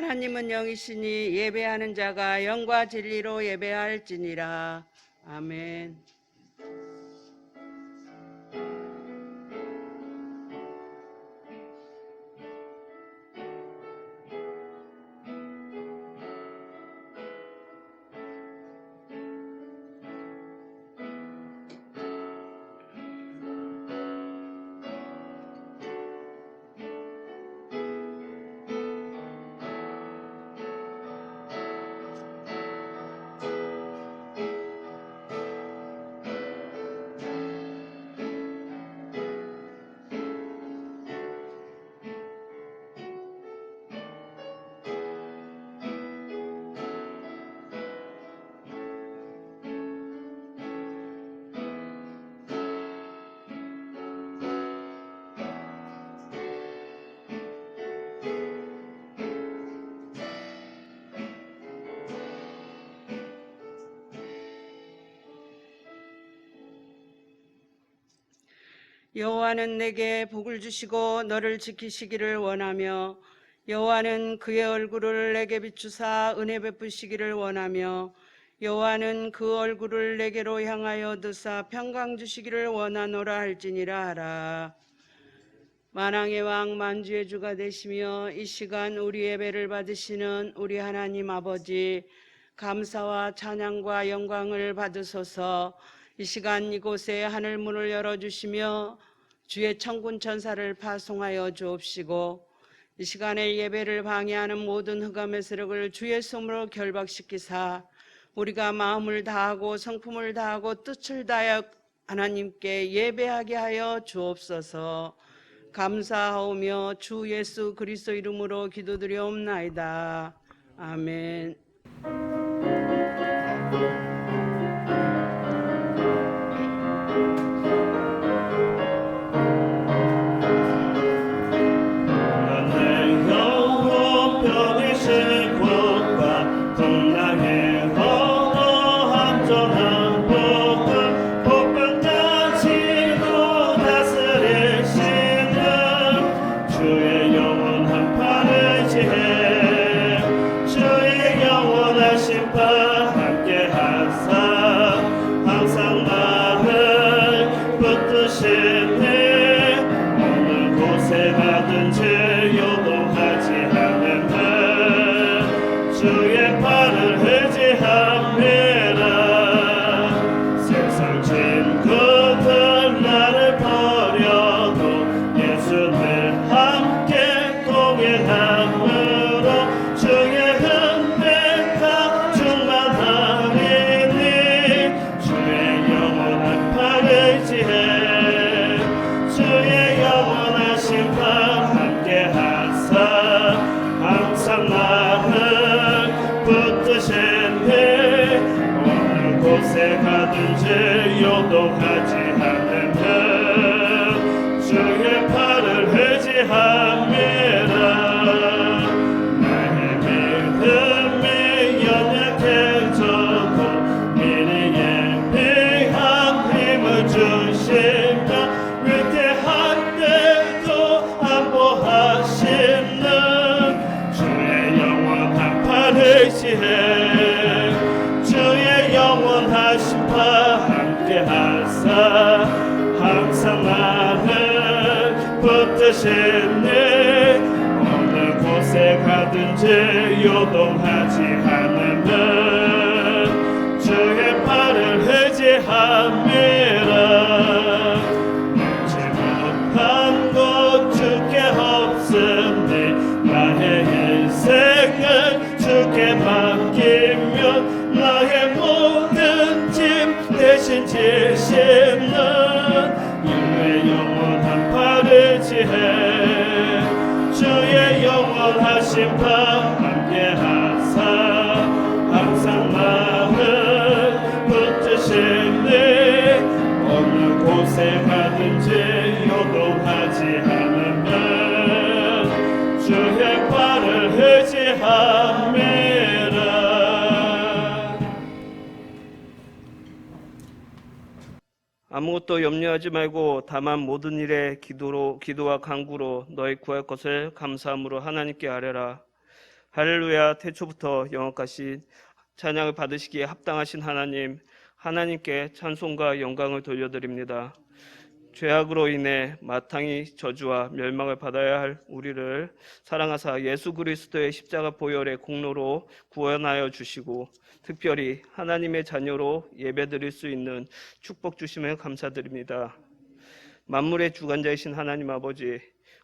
하나님은 영이시니 예배하는 자가 영과 진리로 예배할지니라. 아멘. 여호와는 내게 복을 주시고 너를 지키시기를 원하며 여호와는 그의 얼굴을 내게 비추사 은혜 베푸시기를 원하며 여호와는 그 얼굴을 내게로 향하여 드사 평강 주시기를 원하노라 할지니라 하라. 만왕의 왕 만주의 주가 되시며 이 시간 우리 예배를 받으시는 우리 하나님 아버지, 감사와 찬양과 영광을 받으소서. 이 시간 이곳에 하늘 문을 열어주시며 주의 천군 천사를 파송하여 주옵시고 이 시간에 예배를 방해하는 모든 흑암의 세력을 주의 손으로 결박시키사 우리가 마음을 다하고 성품을 다하고 뜻을 다하여 하나님께 예배하게 하여 주옵소서. 감사하오며 주 예수 그리스도 이름으로 기도드리옵나이다. 아멘. 요동하지 않으면 주의 팔을 의지함이라. 나의 믿음이 연약해져도 미리에 비한 힘을 주시며 위태할 때도 안보하시는 주의 영원한 팔을 의지해. 주의 영원하신 팔 하사 항상 나를 붙드시니 어느 곳에 가든지 요동하지 않으면 주의 팔을 의지함이라. 넘지 못한 것 주께 없으니 나의 인생을 주께 맡기면 나의 모든 짐 대신 지시는 주의 영원한 팔을 지해. 주의 영원하신 팔 함께하사 항상 나를 붙드시니 어느 곳에 가든지 요동하지 않으면 주의 팔을 의지함이라. 아무것도 염려하지 말고 다만 모든 일에 기도와 간구로 너희 구할 것을 감사함으로 하나님께 아뢰라. 할렐루야. 태초부터 영원까지 찬양을 받으시기에 합당하신 하나님께 찬송과 영광을 돌려드립니다. 죄악으로 인해 마땅히 저주와 멸망을 받아야 할 우리를 사랑하사 예수 그리스도의 십자가 보혈의 공로로 구원하여 주시고 특별히 하나님의 자녀로 예배드릴 수 있는 축복 주심에 감사드립니다. 만물의 주관자이신 하나님 아버지,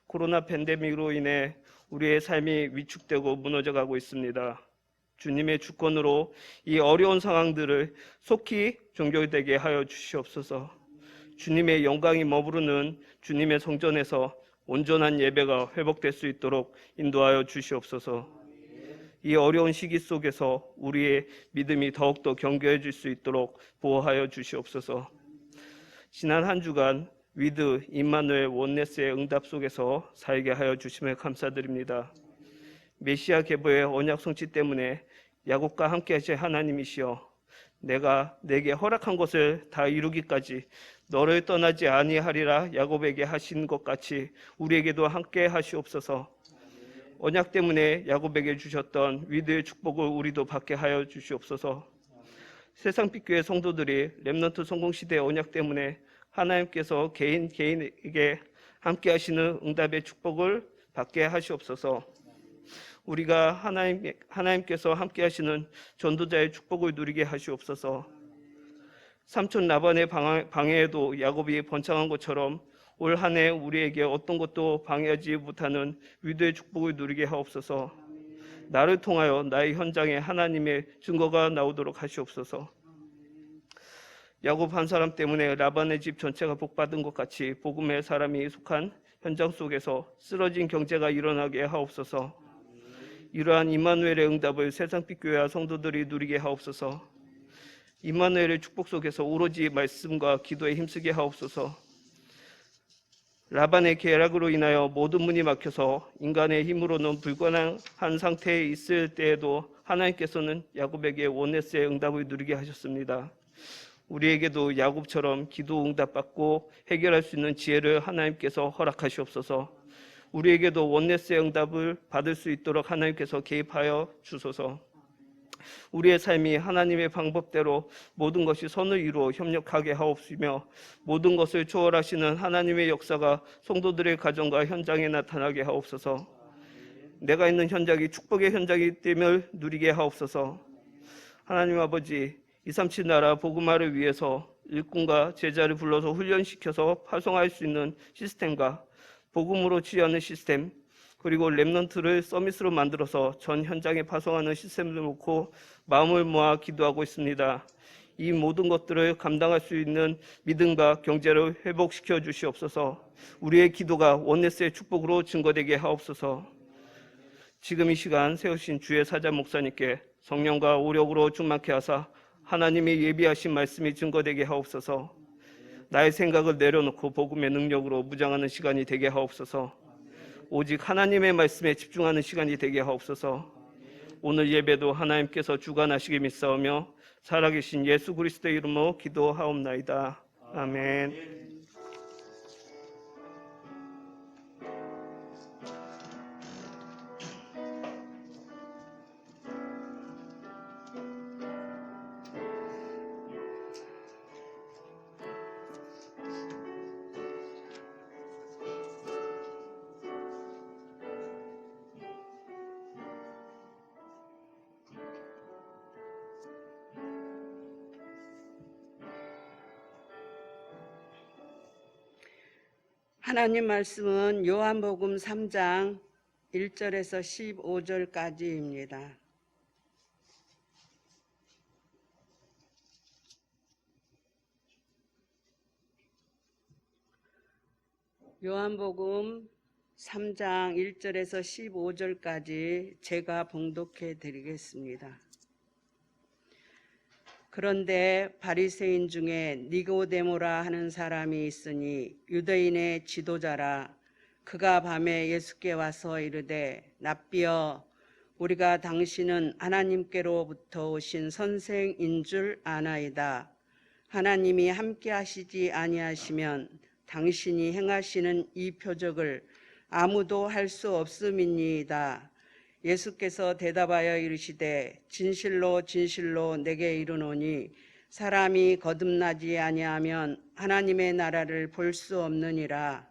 코로나 팬데믹으로 인해 우리의 삶이 위축되고 무너져가고 있습니다. 주님의 주권으로 이 어려운 상황들을 속히 종결되게 하여 주시옵소서. 주님의 영광이 머무르는 주님의 성전에서 온전한 예배가 회복될 수 있도록 인도하여 주시옵소서. 이 어려운 시기 속에서 우리의 믿음이 더욱더 견고해질 수 있도록 보호하여 주시옵소서. 지난 한 주간 위드 임마누엘 원네스의 응답 속에서 살게 하여 주심에 감사드립니다. 메시아 계보의 언약 성취 때문에 야곱과 함께 하실 하나님이시여, 내가 내게 허락한 것을 다 이루기까지 너를 떠나지 아니하리라 야곱에게 하신 것 같이 우리에게도 함께 하시옵소서. 언약 때문에 야곱에게 주셨던 위드의 축복을 우리도 받게 하여 주시옵소서. 세상빛교회 성도들이 렘넌트 성공시대의 언약 때문에 하나님께서 개인에게 함께 하시는 응답의 축복을 받게 하시옵소서. 우리가 하나님께서 함께 하시는 전도자의 축복을 누리게 하시옵소서. 삼촌 라반의 방해에도 야곱이 번창한 것처럼 올 한 해 우리에게 어떤 것도 방해하지 못하는 위대의 축복을 누리게 하옵소서. 나를 통하여 나의 현장에 하나님의 증거가 나오도록 하시옵소서. 야곱 한 사람 때문에 라반의 집 전체가 복받은 것 같이 복음의 사람이 속한 현장 속에서 쓰러진 경제가 일어나게 하옵소서. 이러한 임마누엘의 응답을 세상빛교회와 성도들이 누리게 하옵소서. 임마누엘의 축복 속에서 오로지 말씀과 기도에 힘쓰게 하옵소서. 라반의 계략으로 인하여 모든 문이 막혀서 인간의 힘으로는 불가능한 상태에 있을 때에도 하나님께서는 야곱에게 원네스의 응답을 누리게 하셨습니다. 우리에게도 야곱처럼 기도 응답받고 해결할 수 있는 지혜를 하나님께서 허락하시옵소서. 우리에게도 원네스의 응답을 받을 수 있도록 하나님께서 개입하여 주소서. 우리의 삶이 하나님의 방법대로 모든 것이 선을 이루어 협력하게 하옵시며 모든 것을 초월하시는 하나님의 역사가 성도들의 가정과 현장에 나타나게 하옵소서. 내가 있는 현장이 축복의 현장이 됨을 누리게 하옵소서. 하나님 아버지, 237 나라 복음화를 위해서 일꾼과 제자를 불러서 훈련시켜서 파송할 수 있는 시스템과 복음으로 치유하는 시스템, 그리고 렘넌트를 서밋으로 만들어서 전 현장에 파송하는 시스템을 놓고 마음을 모아 기도하고 있습니다. 이 모든 것들을 감당할 수 있는 믿음과 경제를 회복시켜 주시옵소서. 우리의 기도가 원네스의 축복으로 증거되게 하옵소서. 지금 이 시간 세우신 주의 사자 목사님께 성령과 오력으로 충만케 하사 하나님이 예비하신 말씀이 증거되게 하옵소서. 나의 생각을 내려놓고 복음의 능력으로 무장하는 시간이 되게 하옵소서. 오직 하나님의 말씀에 집중하는 시간이 되게 하옵소서. 오늘 예배도 하나님께서 주관하시기 믿사오며 살아계신 예수 그리스도의 이름으로 기도하옵나이다. 아멘. 하나님 말씀은 요한복음 3장 1절에서 15절까지입니다. 요한복음 3장 1절에서 15절까지 제가 봉독해 드리겠습니다. 그런데 바리새인 중에 니고데모라 하는 사람이 있으니 유대인의 지도자라. 그가 밤에 예수께 와서 이르되 랍비여, 우리가 당신은 하나님께로부터 오신 선생인 줄 아나이다. 하나님이 함께 하시지 아니하시면 당신이 행하시는 이 표적을 아무도 할 수 없음이니이다. 예수께서 대답하여 이르시되 진실로 진실로 내게 이르노니 사람이 거듭나지 아니하면 하나님의 나라를 볼 수 없느니라.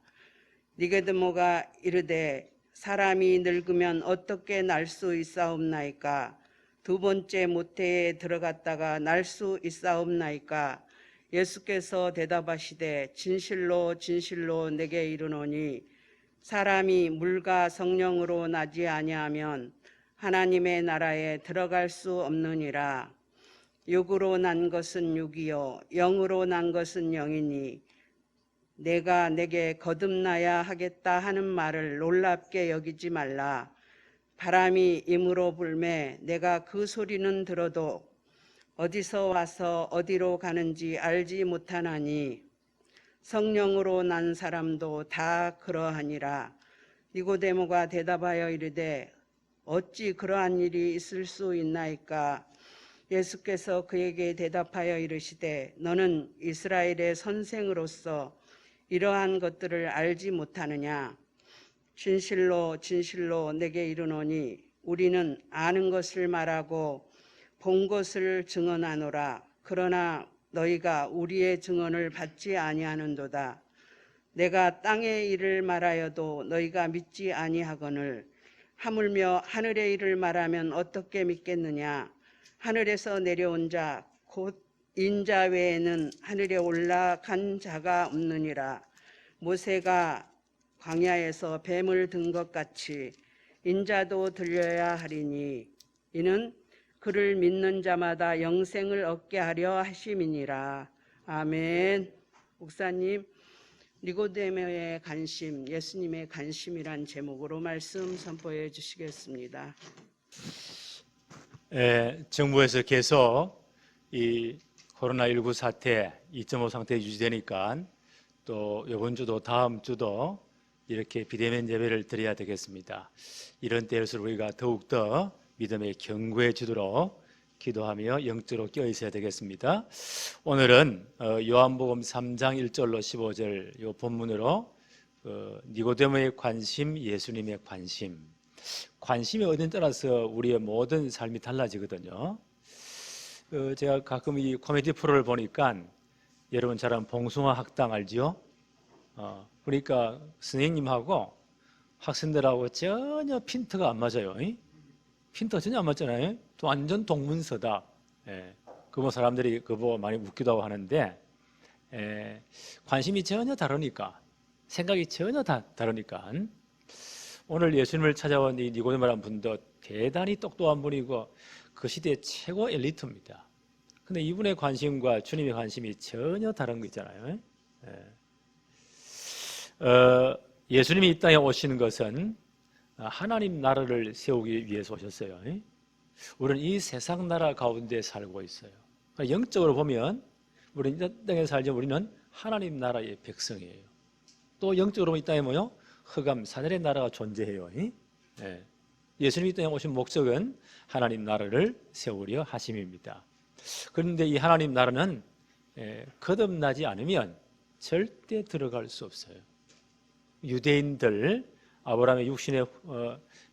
니고데모가 이르되 사람이 늙으면 어떻게 날 수 있사옵나이까? 두 번째 모태에 들어갔다가 날 수 있사옵나이까? 예수께서 대답하시되 진실로 진실로 내게 이르노니 사람이 물과 성령으로 나지 아니하면 하나님의 나라에 들어갈 수 없느니라. 육으로 난 것은 육이요 영으로 난 것은 영이니 내가 내게 거듭나야 하겠다 하는 말을 놀랍게 여기지 말라. 바람이 임으로 불매 내가 그 소리는 들어도 어디서 와서 어디로 가는지 알지 못하나니 성령으로 난 사람도 다 그러하니라. 니고데모가 대답하여 이르되 어찌 그러한 일이 있을 수 있나이까? 예수께서 그에게 대답하여 이르시되 너는 이스라엘의 선생으로서 이러한 것들을 알지 못하느냐? 진실로 진실로 내게 이르노니 우리는 아는 것을 말하고 본 것을 증언하노라. 그러나 너희가 우리의 증언을 받지 아니하는도다. 내가 땅의 일을 말하여도 너희가 믿지 아니하거늘 하물며 하늘의 일을 말하면 어떻게 믿겠느냐? 하늘에서 내려온 자 곧 인자 외에는 하늘에 올라간 자가 없느니라. 모세가 광야에서 뱀을 든 것 같이 인자도 들려야 하리니 이는 그를 믿는 자마다 영생을 얻게 하려 하심이니라. 아멘. 목사님, 니고데모의 관심, 예수님의 관심이란 제목으로 말씀 선포해 주시겠습니다. 정부에서 계속 이 코로나19 사태 2.5 상태 유지되니까 또 이번 주도 다음 주도 이렇게 비대면 예배를 드려야 되겠습니다. 이런 때일수록 우리가 더욱더 믿음의 견고해지도록 기도하며 영적으로 깨어 있어야 되겠습니다. 오늘은 요한복음 3장 1절로 15절 요 본문으로 니고데모의 관심, 예수님의 관심. 관심이 어딘 따라서 우리의 모든 삶이 달라지거든요. 제가 가끔 이 코미디 프로를 보니까 여러분 잘 아는 봉숭아 학당 알지요? 그러니까 선생님하고 학생들하고 전혀 핀트가 안 맞아요. 핀트가 전혀 안 맞잖아요. 또 완전 동문서답. 그거 사람들이 그거 많이 웃기도 하고 하는데 관심이 전혀 다르니까 생각이 전혀 다르니까 오늘 예수님을 찾아온 이 니고데모라는 분도 대단히 똑똑한 분이고 그 시대의 최고 엘리트입니다. 근데 이분의 관심과 주님의 관심이 전혀 다른 거 있잖아요. 예수님이 이 땅에 오시는 것은 하나님 나라를 세우기 위해서 오셨어요. 우리는 이 세상 나라 가운데 살고 있어요. 영적으로 보면 우리는 이 땅에 살지 우리는 하나님 나라의 백성이에요. 또 영적으로 보면 이 땅에 뭐요? 흑암 사단의 나라가 존재해요. 예수님이 이 땅에 오신 목적은 하나님 나라를 세우려 하심입니다. 그런데 이 하나님 나라는 거듭나지 않으면 절대 들어갈 수 없어요. 유대인들 아브라함의 육신의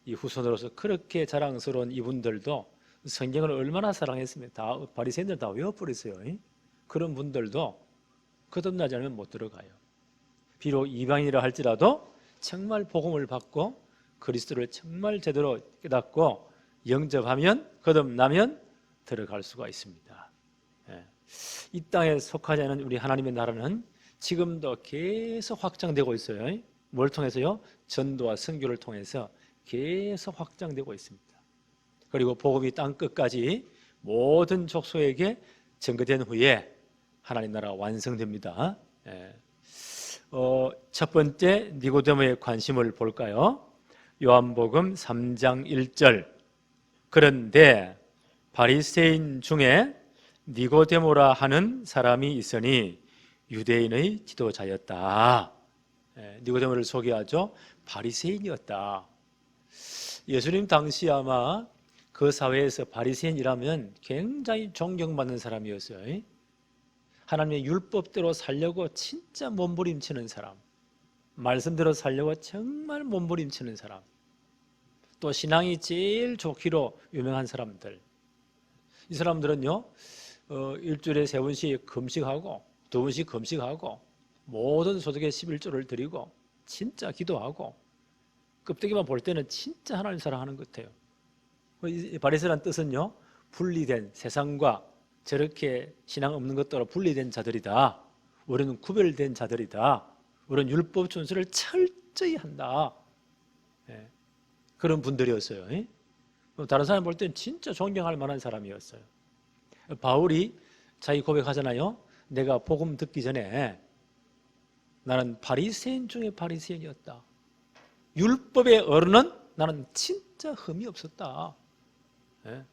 이 후손으로서 그렇게 자랑스러운 이분들도 성경을 얼마나 사랑했으면 다 바리새인들 다 외워버렸어요. 그런 분들도 거듭나지 않으면 못 들어가요. 비록 이방인이라 할지라도 정말 복음을 받고 그리스도를 정말 제대로 깨닫고 영접하면 거듭나면 들어갈 수가 있습니다. 이 땅에 속하지 않은 우리 하나님의 나라는 지금도 계속 확장되고 있어요. 뭘 통해서요? 전도와 선교를 통해서 계속 확장되고 있습니다. 그리고 복음이 땅 끝까지 모든 족속에게 전거된 후에 하나님 나라가 완성됩니다. 첫 번째 니고데모의 관심을 볼까요? 요한복음 3장 1절. 그런데 바리새인 중에 니고데모라 하는 사람이 있으니 유대인의 지도자였다. 니고데모를 소개하죠. 바리새인이었다. 예수님 당시 아마 그 사회에서 바리새인이라면 굉장히 존경받는 사람이었어요. 하나님의 율법대로 살려고 진짜 몸부림치는 사람, 말씀대로 살려고 정말 몸부림치는 사람, 또 신앙이 제일 좋기로 유명한 사람들. 이 사람들은요, 일주일에 3번씩 금식하고 2번씩 금식하고 모든 소득의 11조를 드리고 진짜 기도하고 껍데기만 볼 때는 진짜 하나님 사랑하는 것 같아요. 이 바리새라는 뜻은요, 분리된 세상과 저렇게 신앙 없는 것들로 분리된 자들이다. 우리는 구별된 자들이다. 우리는 율법 준수를 철저히 한다. 예, 그런 분들이었어요. 예? 다른 사람 볼 때는 진짜 존경할 만한 사람이었어요. 바울이 자기 고백하잖아요. 내가 복음 듣기 전에 나는 바리새인 중에 바리새인이었다. 율법의 어른은 나는 진짜 흠이 없었다. 예.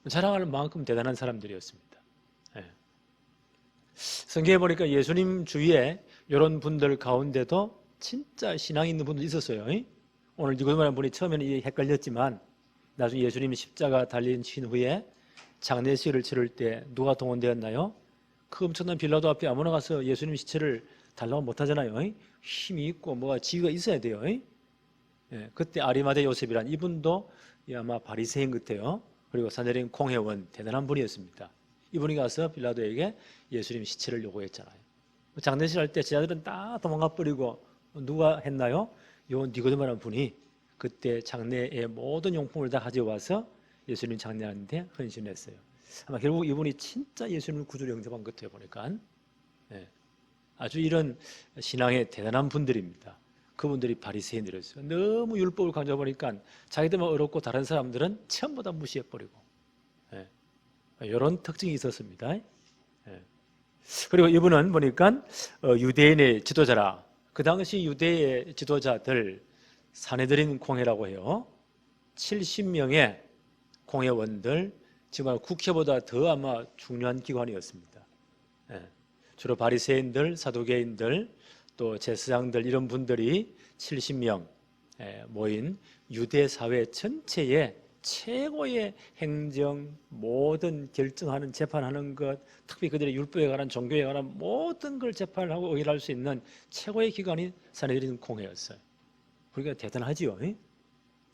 자랑할 만큼 대단한 사람들이었습니다. 예. 성경에 보니까 예수님 주위에 이런 분들 가운데도 진짜 신앙 있는 분들 있었어요. 오늘 니고데모라는 분이 처음에는 헷갈렸지만 나중에 예수님이 십자가 달리신 후에 장례식을 치를 때 누가 동원되었나요? 그 엄청난 빌라도 앞에 아무나 가서 예수님 시체를 달라고 못하잖아요. 힘이 있고 뭐가 지위가 있어야 돼요. 예, 그때 아리마대 요셉이란 이분도 아마 바리새인 같아요. 그리고 산헤드린 공회원 대단한 분이었습니다. 이분이 가서 빌라도에게 예수님 시체를 요구했잖아요. 장례식 할 때 제자들은 다 도망가 버리고 누가 했나요? 요 니고데모라는 분이 그때 장례의 모든 용품을 다 가져와서 예수님 장례하는데 헌신했어요. 아마 결국 이분이 진짜 예수님을 구주로 영접한 것 같아요. 보니까 네. 아주 이런 신앙의 대단한 분들입니다. 그분들이 바리새인들이었어요. 너무 율법을 강조하니까 자기들만 어렵고 다른 사람들은 전부 다 무시해버리고 네. 이런 특징이 있었습니다. 네. 그리고 이분은 보니까 유대인의 지도자라. 그 당시 유대의 지도자들 산헤드린 공회라고 해요. 70명의 공회원들, 지금 국회보다 더 아마 중요한 기관이었습니다. 예. 주로 바리새인들, 사두개인들, 또 제사장들 이런 분들이 70명 모인 유대 사회 전체의 최고의 행정, 모든 결정하는 재판하는 것, 특히 그들의 율법에 관한 종교에 관한 모든 걸 재판하고 의결할 수 있는 최고의 기관이 산헤드린 공회였어요. 그러니까 대단하지요.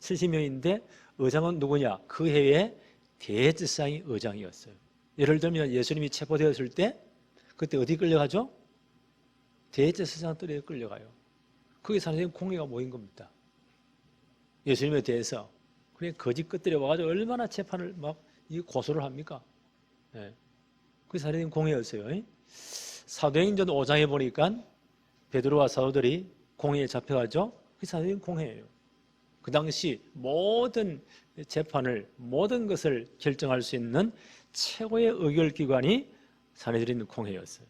70명인데 의장은 누구냐? 그 해에 대제사장이 의장이었어요. 예를 들면 예수님이 체포되었을 때 그때 어디 끌려가죠? 대제사장 뜰에 끌려가요. 그게 산헤드린 공회가 모인 겁니다. 예수님에 대해서 그래 거짓 것들이 와가지고 얼마나 재판을 막 고소를 합니까? 예. 그게 산헤드린 공회였어요. 사도행전 5장에 보니까 베드로와 사도들이 공회에 잡혀가죠. 그게 산헤드린 공회예요. 그 당시 모든 재판을 모든 것을 결정할 수 있는 최고의 의결기관이 산헤드린 공회였어요.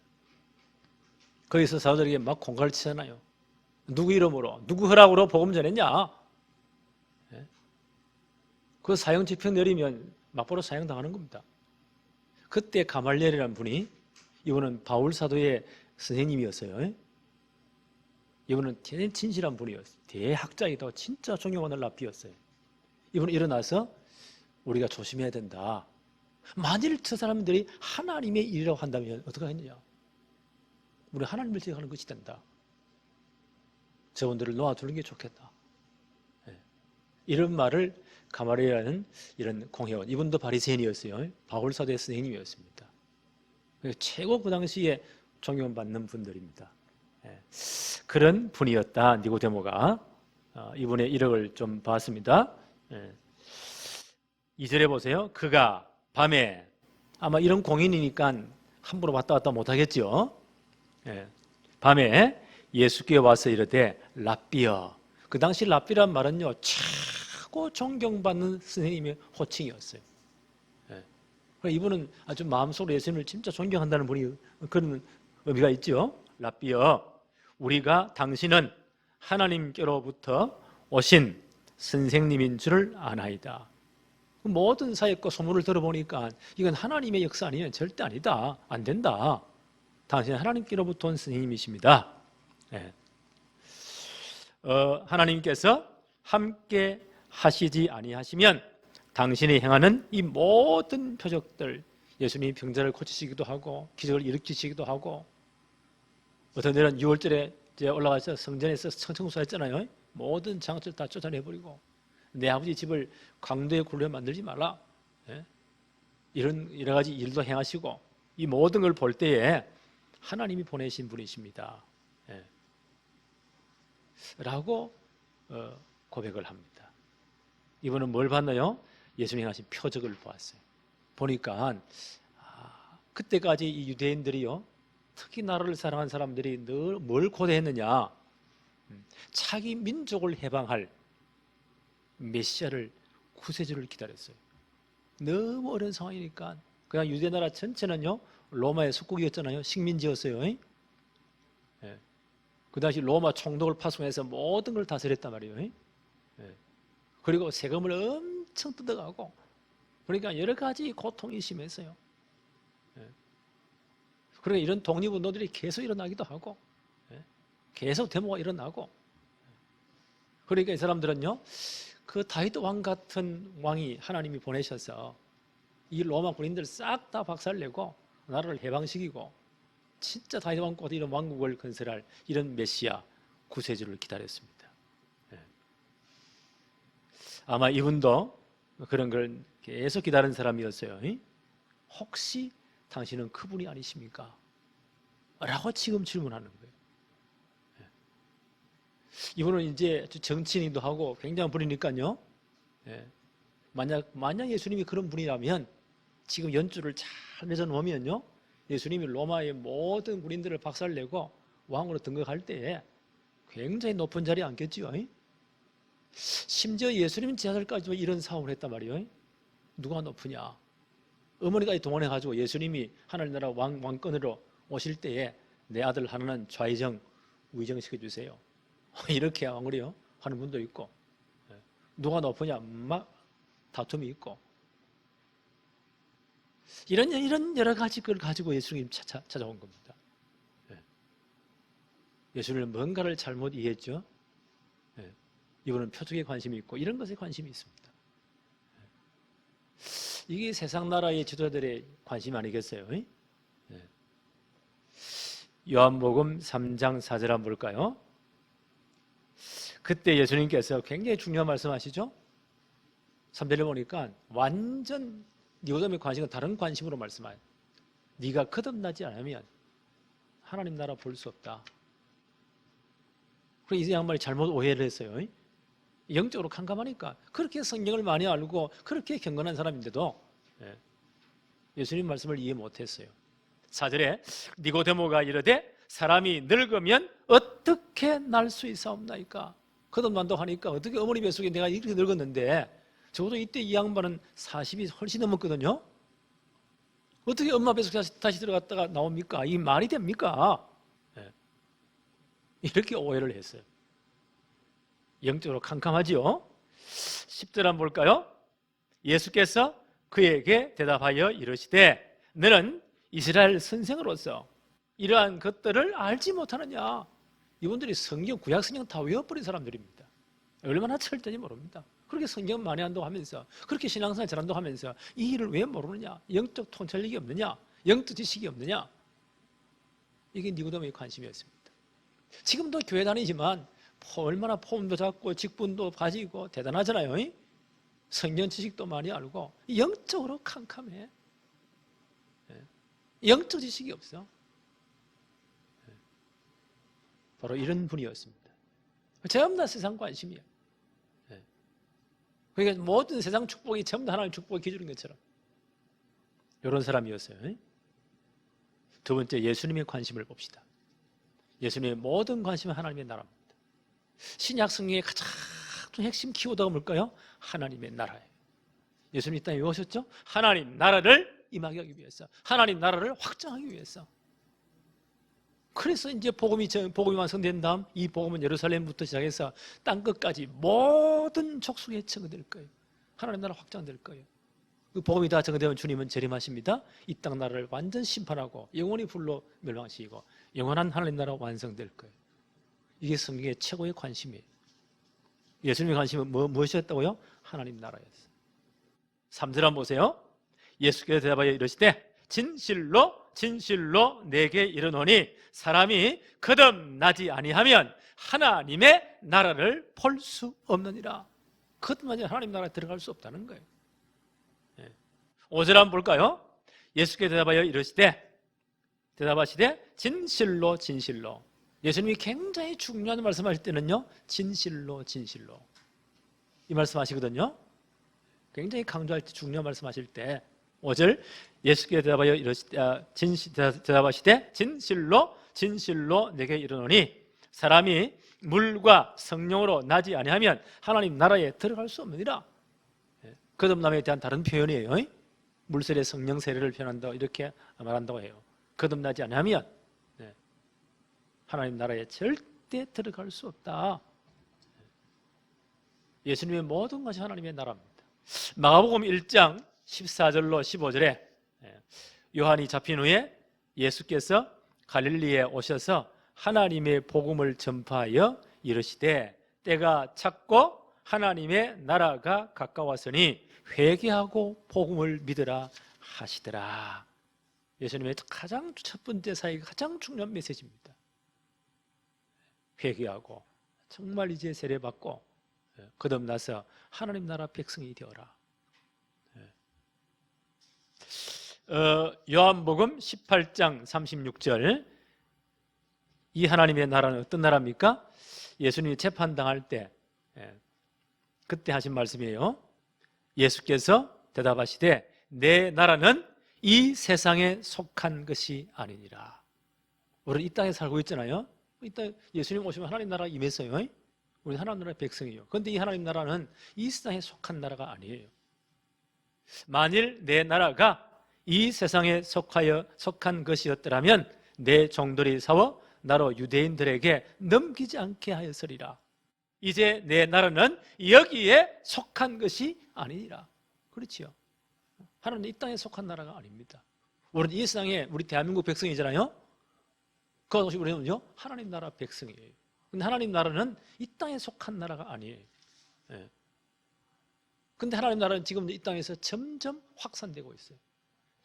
거기서 사도들에게 막 공갈을 치잖아요. 누구 이름으로 누구 허락으로 복음 전했냐? 그 사형 집행 내리면 막바로 사형당하는 겁니다. 그때 가말리엘이라는 분이 이분은 바울 사도의 선생님이었어요. 이분은 대단히 진실한 분이었어요. 대학자이다. 진짜 존경받는 랍비였어요. 이분은 일어나서 우리가 조심해야 된다. 만일 저 사람들이 하나님의 일이라고 한다면 어떻게 하느냐? 우리 하나님을 생각하는 것이 된다. 저분들을 놓아두는 게 좋겠다. 이런 말을 가말리엘이라는 이런 공회원, 이분도 바리새인이었어요. 바울 사도의 선생님이었습니다. 최고 그 당시에 존경받는 분들입니다. 그런 분이었다. 니고데모가. 이분의 이력을 좀 봤습니다. 2절에 보세요. 그가 밤에, 아마 이런 공인이니까 함부로 왔다 갔다 못하겠죠. 밤에 예수께 와서 이르되 랍비여. 그 당시 랍비란 말은요 최고 존경받는 선생님의 호칭이었어요. 이분은 아주 마음속으로 예수님을 진짜 존경한다는 분이 그런 의미가 있죠. 랍비여, 우리가 당신은 하나님께로부터 오신 선생님인 줄을 아나이다. 모든 사역과 소문을 들어보니까 이건 하나님의 역사 아니면 절대 아니다. 안 된다. 당신은 하나님께로부터 온 선생님이십니다. 하나님께서 함께 하시지 아니하시면 당신이 행하는 이 모든 표적들, 예수님이 병자를 고치시기도 하고 기적을 일으키시기도 하고, 어떤 때는 6월절에 올라가서 성전에서 청청수했잖아요. 모든 장치를 다 쫓아내버리고 내 아버지 집을 강도의 굴로 만들지 말라. 예? 이런 여러 가지 일도 행하시고 이 모든 걸 볼 때에 하나님이 보내신 분이십니다. 예. 라고 고백을 합니다. 이분은 뭘 봤나요? 예수님이 하신 표적을 보았어요. 보니까 그때까지 이 유대인들이요, 특히 나라를 사랑한 사람들이 늘 뭘 고대했느냐? 자기 민족을 해방할 메시아를, 구세주를 기다렸어요. 너무 어려운 상황이니까 그냥 유대 나라 전체는요 로마의 속국이었잖아요. 식민지였어요. 예. 그 당시 로마 총독을 파송해서 모든 걸 다스렸단 말이에요. 예. 그리고 세금을 엄청 뜯어가고, 그러니까 여러 가지 고통이 심했어요. 예. 그러니까 이런 독립운동들이 계속 일어나기도 하고, 예. 계속 데모가 일어나고, 그러니까 이 사람들은요 그 다윗 왕 같은 왕이 하나님이 보내셔서 이 로마 군인들 싹 다 박살내고 나라를 해방시키고 진짜 다윗 왕과 이런 왕국을 건설할 이런 메시아 구세주를 기다렸습니다. 예. 아마 이분도 그런 걸 계속 기다린 사람이었어요. 혹시 당신은 그분이 아니십니까? 라고 지금 질문하는 거예요. 이분은 이제 정치인이기도 하고 굉장한 분이니까요. 예. 만약 예수님이 그런 분이라면 지금 연주를 잘 맺어 놓으면요, 예수님이 로마의 모든 군인들을 박살내고 왕으로 등극할 때에 굉장히 높은 자리에 앉겠지요. 심지어 예수님 제자들까지도 이런 사업을 했단 말이에요. 누가 높으냐? 어머니까지 동원해가지고 예수님이 하나님 나라 왕권으로 오실 때에 내 아들 하나는 좌의정 우의정시켜주세요. 이렇게 왕으로요 하는 분도 있고, 누가 높으냐 막 다툼이 있고, 이런 여러 가지 걸 가지고 예수님 찾아온 겁니다. 예수님은 뭔가를 잘못 이해했죠. 이분은 표적에 관심이 있고 이런 것에 관심이 있습니다. 이게 세상 나라의 지도자들의 관심 아니겠어요? 요한복음 3장 4절 한번 볼까요? 그때 예수님께서 굉장히 중요한 말씀하시죠. 3절을 보니까 완전 니고데모의 관심과 다른 관심으로 말씀하여요. 네가 거듭나지 않으면 하나님 나라 볼 수 없다. 그래서 이 양반이 잘못 오해를 했어요. 영적으로 캄캄하니까 그렇게 성경을 많이 알고 그렇게 경건한 사람인데도 예수님 말씀을 이해 못했어요. 4절에 니고데모가 이르되 사람이 늙으면 어떻게 날 수 있사옵나이까? 거듭난다고 하니까 어떻게 어머니 뱃속에 내가 이렇게 늙었는데, 적어도 이때 이 양반은 40이 훨씬 넘었거든요. 어떻게 엄마 뱃속에 다시 들어갔다가 나옵니까? 이 말이 됩니까? 이렇게 오해를 했어요. 영적으로 캄캄하지요. 10절 한번 볼까요? 예수께서 그에게 대답하여 이르시되 너는 이스라엘 선생으로서 이러한 것들을 알지 못하느냐? 이분들이 성경, 구약 성경 다 외워버린 사람들입니다. 얼마나 철저한지 모릅니다. 그렇게 성경 많이 한다고 하면서, 그렇게 신앙생활 잘한다고 하면서 이 일을 왜 모르느냐? 영적 통찰력이 없느냐? 영적 지식이 없느냐? 이게 니고데모의 관심이었습니다. 지금도 교회 다니지만 얼마나 폼도 잡고 직분도 가지고 대단하잖아요. 성경 지식도 많이 알고 영적으로 캄캄해. 영적 지식이 없어. 바로 이런 분이었습니다. 전부 다 세상 관심이야. 그러니까 모든 세상 축복이 전부 다 하나님의 축복의 기준인 것처럼 이런 사람이었어요. 두 번째, 예수님의 관심을 봅시다. 예수님의 모든 관심은 하나님의 나라입니다. 신약 성경의 가장 핵심 키워드가 뭘까요? 하나님의 나라예요. 예수님이 이 땅에 왜 오셨죠? 하나님 나라를 임하게 하기 위해서, 하나님 나라를 확장하기 위해서. 그래서 이제 복음이 완성된 다음 이 복음은 예루살렘부터 시작해서 땅끝까지 모든 족속에 증거될 거예요. 하나님 나라 확장될 거예요. 그 복음이 다 증거되면 주님은 재림하십니다. 이 땅 나라를 완전 심판하고 영원히 불로 멸망시키고 영원한 하나님 나라가 완성될 거예요. 이게 성경의 최고의 관심이에요. 예수님의 관심은 무엇이었다고요? 하나님 나라였어요. 3절 한번 보세요. 예수께서 대답하여 이르시되 진실로 진실로 내게 이르노니 사람이 거듭나지 아니하면 하나님의 나라를 볼 수 없느니라. 그것만이 하나님 나라에 들어갈 수 없다는 거예요. 5절 한번 볼까요? 예수께 대답하여 이르시되 대답하시되 진실로 진실로. 예수님이 굉장히 중요한 말씀하실 때는요, 진실로 진실로 이 말씀하시거든요. 굉장히 강조할 때, 중요한 말씀하실 때 5절 예수께 대답하여 대답하시되 진실로 진실로 내게 이르노니 사람이 물과 성령으로 나지 아니하면 하나님 나라에 들어갈 수 없느니라. 거듭남에 대한 다른 표현이에요. 물세례 성령 세례를 표현한다 이렇게 말한다고 해요. 거듭나지 아니하면 하나님 나라에 절대 들어갈 수 없다. 예수님의 모든 것이 하나님의 나라입니다. 마가복음 1장 14절로 15절에 요한이 잡힌 후에 예수께서 갈릴리에 오셔서 하나님의 복음을 전파하여 이르시되 때가 찼고 하나님의 나라가 가까웠으니 회개하고 복음을 믿으라 하시더라. 예수님의 가장 첫 번째 사역이 가장 중요한 메시지입니다. 회개하고 정말 이제 세례받고 거듭나서 하나님 나라 백성이 되어라. 요한복음 18장 36절 이 하나님의 나라는 어떤 나라입니까? 예수님이 재판당할 때 그때 하신 말씀이에요. 예수께서 대답하시되 내 나라는 이 세상에 속한 것이 아니니라. 우리는 이 땅에 살고 있잖아요. 이따 예수님 오시면 하나님 나라 임했어요. 우리 하나님 나라의 백성이에요. 그런데 이 하나님 나라는 이 세상에 속한 나라가 아니에요. 만일 내 나라가 이 세상에 속한 것이었더라면 내 종들이 사워 나로 유대인들에게 넘기지 않게 하였으리라. 이제 내 나라는 여기에 속한 것이 아니니라. 그렇지요. 하나님 이 땅에 속한 나라가 아닙니다. 우리는 이 세상에 우리 대한민국 백성이잖아요. 그것이 우리는요 하나님 나라 백성이에요. 근데 하나님 나라는 이 땅에 속한 나라가 아니에요. 근데 하나님 나라는 지금 이 땅에서 점점 확산되고 있어요.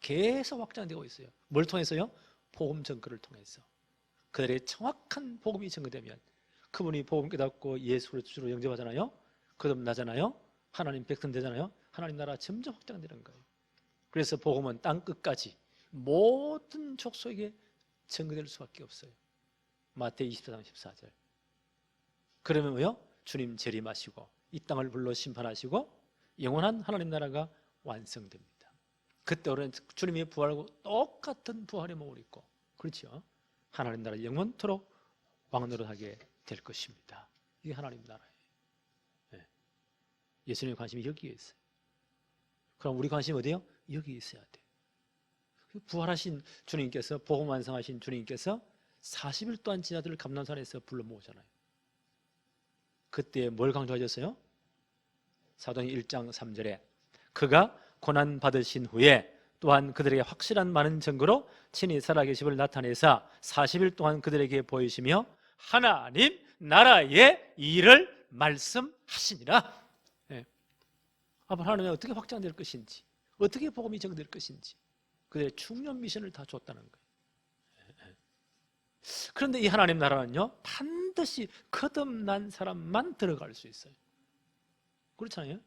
계속 확장되고 있어요. 뭘 통해서요? 복음 전거를 통해서. 그들의 정확한 복음이 전거되면 그분이 복음 깨닫고 예수를 주로 영접하잖아요. 거듭나잖아요. 하나님 백성 되잖아요. 하나님 나라 점점 확장되는 거예요. 그래서 복음은 땅 끝까지 모든 족속에게 전거될 수밖에 없어요. 마태복음 24장 14절. 그러면 뭐요? 주님 재림하시고 이 땅을 불러 심판하시고 영원한 하나님 나라가 완성됩니다. 그때 우리는 주님이 부활하고 똑같은 부활의 몸을 입고 그렇죠? 하나님 나라 영원토록 왕노릇하게 될 것입니다. 이게 하나님 나라예요. 예수님의 관심이 여기에 있어요. 그럼 우리 관심이 어디요? 여기 있어야 돼요. 부활하신 주님께서 복음 완성하신 주님께서 40일 동안 지나들을 감람산에서 불러 모으잖아요. 그때 뭘 강조하셨어요? 사도행 1장 3절에 그가 고난 받으신 후에 또한 그들에게 확실한 많은 증거로 친히 살아계심을 나타내사 40일 동안 그들에게 보이시며 하나님 나라의 일을 말씀하시니라. 아마 하나님이 어떻게 확장될 것인지, 어떻게 복음이 전될 것인지 그들의 중요한 미션을 다 줬다는 거예요. 그런데 이 하나님 나라는요 반드시 거듭난 사람만 들어갈 수 있어요. 그렇잖아요.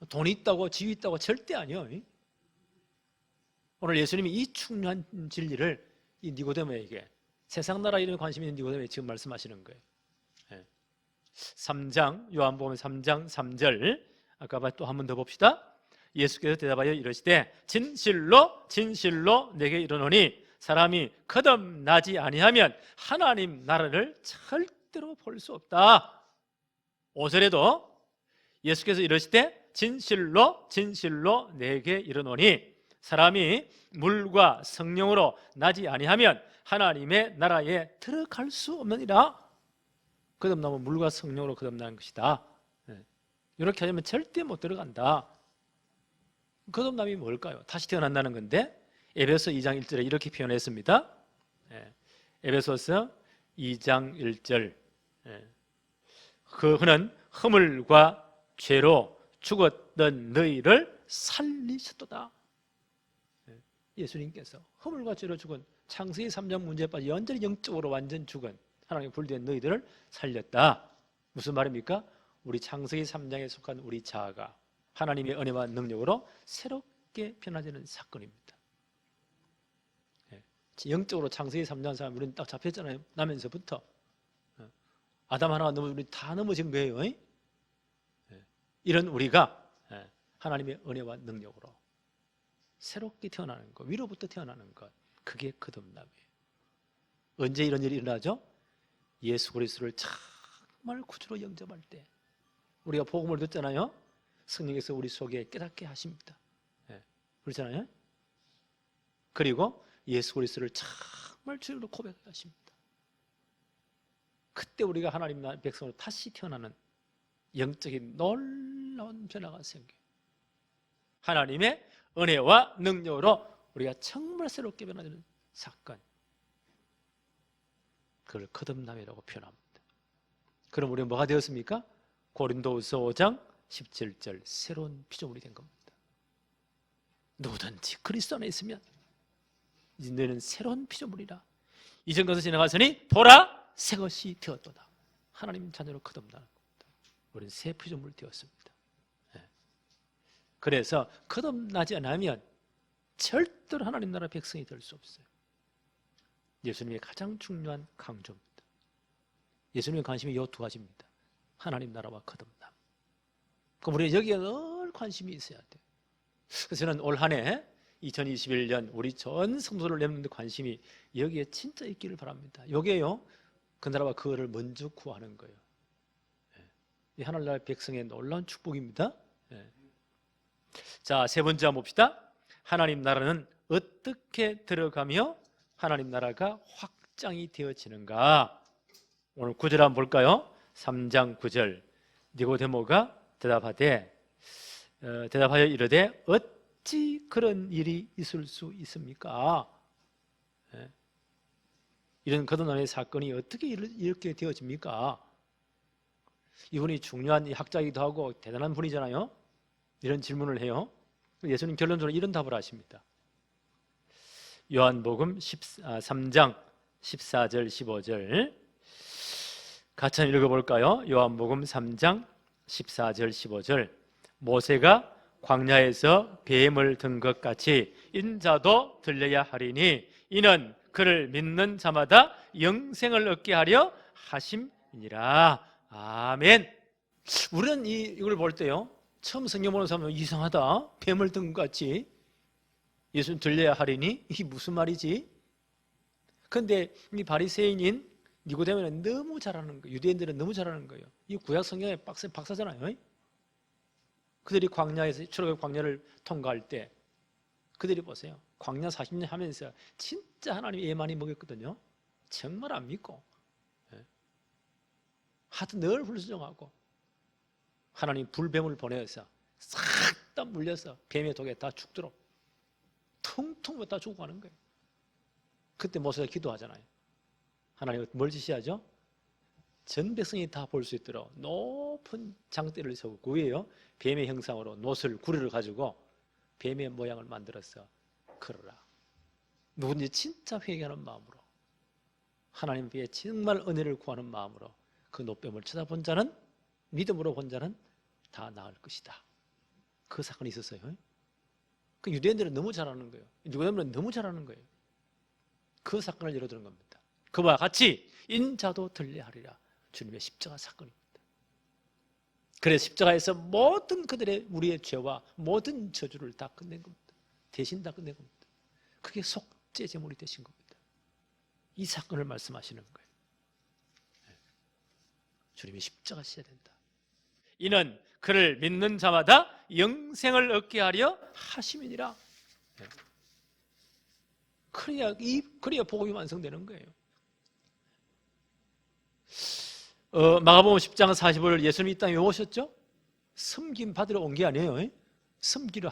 돈이 있다고 지위 있다고 절대 아니에요. 오늘 예수님이 이 중요한 진리를 이 니고데모에게 세상 나라 일에 관심 있는 니고데모에게 지금 말씀하시는 거예요. 3장 요한복음 3장 3절 아까 또 한 번 더 봅시다. 예수께서 대답하여 이르시되 진실로 진실로 내게 이르노니 사람이 거듭나지 아니하면 하나님 나라를 절대로 볼 수 없다. 5절에도 예수께서 이르시되 진실로 진실로 내게 이르노니 사람이 물과 성령으로 나지 아니하면 하나님의 나라에 들어갈 수 없느니라. 거듭나면 물과 성령으로 거듭나는 것이다. 이렇게 하면 절대 못 들어간다. 거듭남이 뭘까요? 다시 태어난다는 건데 에베소 2장 1절에 이렇게 표현했습니다. 에베소서 2장 1절 그는 허물과 죄로 죽었던 너희를 살리셨도다. 예수님께서 허물과 죄로 죽은 창세기 3장 문제에 빠져 완전히 영적으로 완전 죽은 하나님의 분리된 너희들을 살렸다. 무슨 말입니까? 우리 창세기 3장에 속한 우리 자아가 하나님의 은혜와 능력으로 새롭게 변화되는 사건입니다. 영적으로 창세기 3장 사람 우리는 딱 잡혔잖아요. 나면서부터 아담 하나가 넘어 우리 다 넘어진 거예요. 이런 우리가 하나님의 은혜와 능력으로 새롭게 태어나는 것, 위로부터 태어나는 것, 그게 거듭남이에요. 언제 이런 일이 일어나죠? 예수 그리스도를 정말 구주로 영접할 때 우리가 복음을 듣잖아요. 성령께서 우리 속에 깨닫게 하십니다. 그렇잖아요. 그리고 예수 그리스도를 정말 주로 고백하십니다. 그때 우리가 하나님 나라의 백성으로 다시 태어나는 영적인 놀라운 변화가 생겨요. 하나님의 은혜와 능력으로 우리가 정말 새롭게 변화되는 사건, 그걸 거듭남이라고 표현합니다. 그럼 우리는 뭐가 되었습니까? 고린도후서 5장 17절 새로운 피조물이 된 겁니다. 누구든지 그리스도 안에 있으면 이제 너희는 새로운 피조물이라. 이전 것을 지나갔으니 보라 새 것이 되었도다. 하나님 자녀로 거듭나는 겁니다. 우리는 새 피조물 되었습니다. 그래서 거듭나지 않으면 절대로 하나님 나라 백성이 될 수 없어요. 예수님의 가장 중요한 강조입니다. 예수님의 관심이 이 두 가지입니다. 하나님 나라와 거듭남. 그럼 우리 여기에 늘 관심이 있어야 돼요. 그래서 저는 올 한 해 2021년 우리 전 성도를 내는 관심이 여기에 진짜 있기를 바랍니다. 여기에요, 그 나라와 그거를 먼저 구하는 거예요. 이 하늘나라 백성의 놀라운 축복입니다. 자, 세 번째 한번 봅시다. 하나님 나라는 어떻게 들어가며 하나님 나라가 확장이 되어지는가? 오늘 9절 한번 볼까요? 3장 9절. 니고데모가 대답하여 이르되 어찌 그런 일이 있을 수 있습니까? 이런 거듭남의 사건이 어떻게 이렇게 되어집니까? 이분이 중요한 학자이기도 하고 대단한 분이잖아요. 이런 질문을 해요. 예수님 결론적으로 이런 답을 하십니다. 요한복음 3장 14절 15절 같이 읽어볼까요? 요한복음 3장 14절 15절 모세가 광야에서 뱀을 든 것 같이 인자도 들려야 하리니 이는 그를 믿는 자마다 영생을 얻게 하려 하심이니라. 아멘. 우리는 이걸 볼 때요, 처음 성경 보는 사람은 이상하다. 뱀을 든 것 같이 예수는 들려야 하리니 이게 무슨 말이지? 그런데 이 바리새인인 니고데모는 너무 잘하는 거예요. 유대인들은 너무 잘하는 거예요. 이 구약 성경의 박사잖아요. 그들이 광야에서 출애굽 광야를 통과할 때 그들이 보세요. 광야 40년 하면서 진짜 하나님 애 많이 먹였거든요. 정말 안 믿고 하여튼 늘 불순종하고 하나님 불뱀을 보내서 싹 다 물려서 뱀의 독에 다 죽도록 퉁퉁 다 죽어가는 거예요. 그때 모세가 기도하잖아요. 하나님 뭘 지시하죠? 전 백성이 다 볼 수 있도록 높은 장대를 세우고 그 위에요 뱀의 형상으로 구리를 가지고 뱀의 모양을 만들어서 걸어라. 누군지 진짜 회개하는 마음으로 하나님 앞에 정말 은혜를 구하는 마음으로 그 노뱀을 쳐다본 자는, 믿음으로 본 자는 다 나을 것이다. 그 사건이 있었어요. 그 유대인들은 너무 잘하는 거예요. 니고데모는 너무 잘하는 거예요. 그 사건을 열어두는 겁니다. 그와 같이 인자도 들려하리라. 주님의 십자가 사건입니다. 그래서 십자가에서 모든 그들의 우리의 죄와 모든 저주를 다 끝낸 겁니다. 대신 다 끝낸 겁니다. 그게 속죄 제물이 되신 겁니다. 이 사건을 말씀하시는 거예요. 주님이 십자가 져야 된다. 이는 그를 믿는 자마다 영생을 얻게 하려 하심이니라. 그래야 복음이 완성되는 거예요. 마가복음 10장 45절 예수님이 이 땅에 왜 오셨죠? 섬김 받으러 온 게 아니에요. 섬기려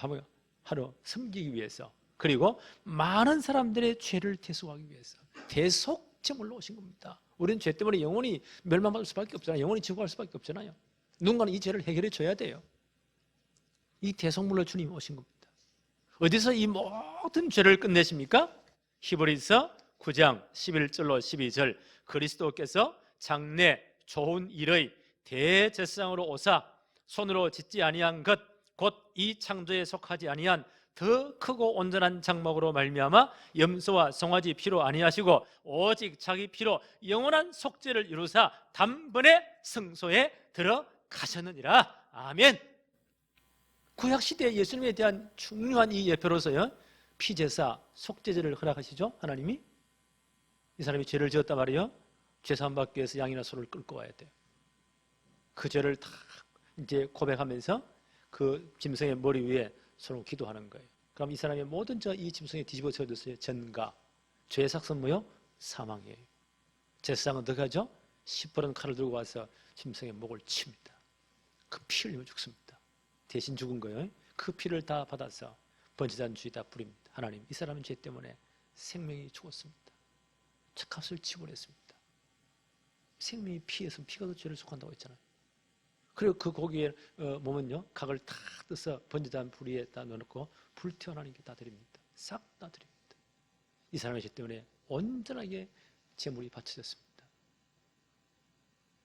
하러 섬기기 위해서, 그리고 많은 사람들의 죄를 대속하기 위해서 대속제물로 오신 겁니다. 우리는 죄 때문에 영원히 멸망받을 수밖에 없잖아요. 영원히 지옥갈 수밖에 없잖아요. 누군가는 이 죄를 해결해 줘야 돼요. 이 대속물로 주님이 오신 겁니다. 어디서 이 모든 죄를 끝내십니까? 히브리서 9장 11절로 12절 그리스도께서 장래 좋은 일의 대제사장으로 오사 손으로 짓지 아니한 것 곧 이 창조에 속하지 아니한 더 크고 온전한 장막으로 말미암아 염소와 송아지 피로 아니하시고 오직 자기 피로 영원한 속죄를 이루사 단번에 성소에 들어가셨느니라. 아멘. 구약시대 예수님에 대한 중요한 이 예표로서요, 피제사, 속죄제를 허락하시죠. 하나님이. 이 사람이 죄를 지었단 말이에요. 죄사함 받기 위해서 양이나 소를 끌고 와야 돼요. 그 죄를 다 이제 고백하면서 그 짐승의 머리 위에 손을 기도하는 거예요. 그럼 이 사람의 모든 이 짐승에 뒤집어져졌어요. 전가. 죄의 삭선 뭐요? 사망이에요. 제사장은 어떻게 하죠? 시퍼런 칼을 들고 와서 짐승의 목을 칩니다. 그 피 흘리면 죽습니다. 대신 죽은 거예요. 그 피를 다 받아서 번제단주에다 뿌립니다. 하나님, 이 사람은 죄 때문에 생명이 죽었습니다. 죗값을 지불했습니다. 생명이 피에서 피가 더 죄를 속한다고 했잖아요. 그리고 그 고기에 몸은요, 각을 다 떠서 번제단 불위에다 넣어놓고 불태워 하나님께 다 드립니다. 싹 다 드립니다. 이 사람의 죄 때문에 온전하게 제물이 바쳐졌습니다.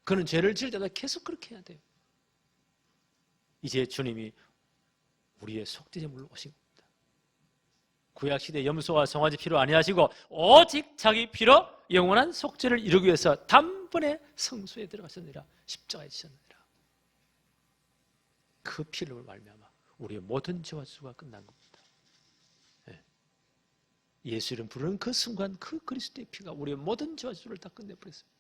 그는 죄를 지을 때마다 계속 그렇게 해야 돼요. 이제 주님이 우리의 속죄제물로 오신 겁니다. 구약시대 염소와 송아지 피로 아니하시고 오직 자기 피로 영원한 속죄를 이루기 위해서 단번에 성소에 들어가셨느니라. 십자가에 지셨느니라. 그 피를 말미암아 우리의 모든 죄와 수가 끝난 겁니다. 네. 예수 이름 부르는 그 순간 그 그리스도의 피가 우리의 모든 죄와 수를 다 끝내버렸습니다.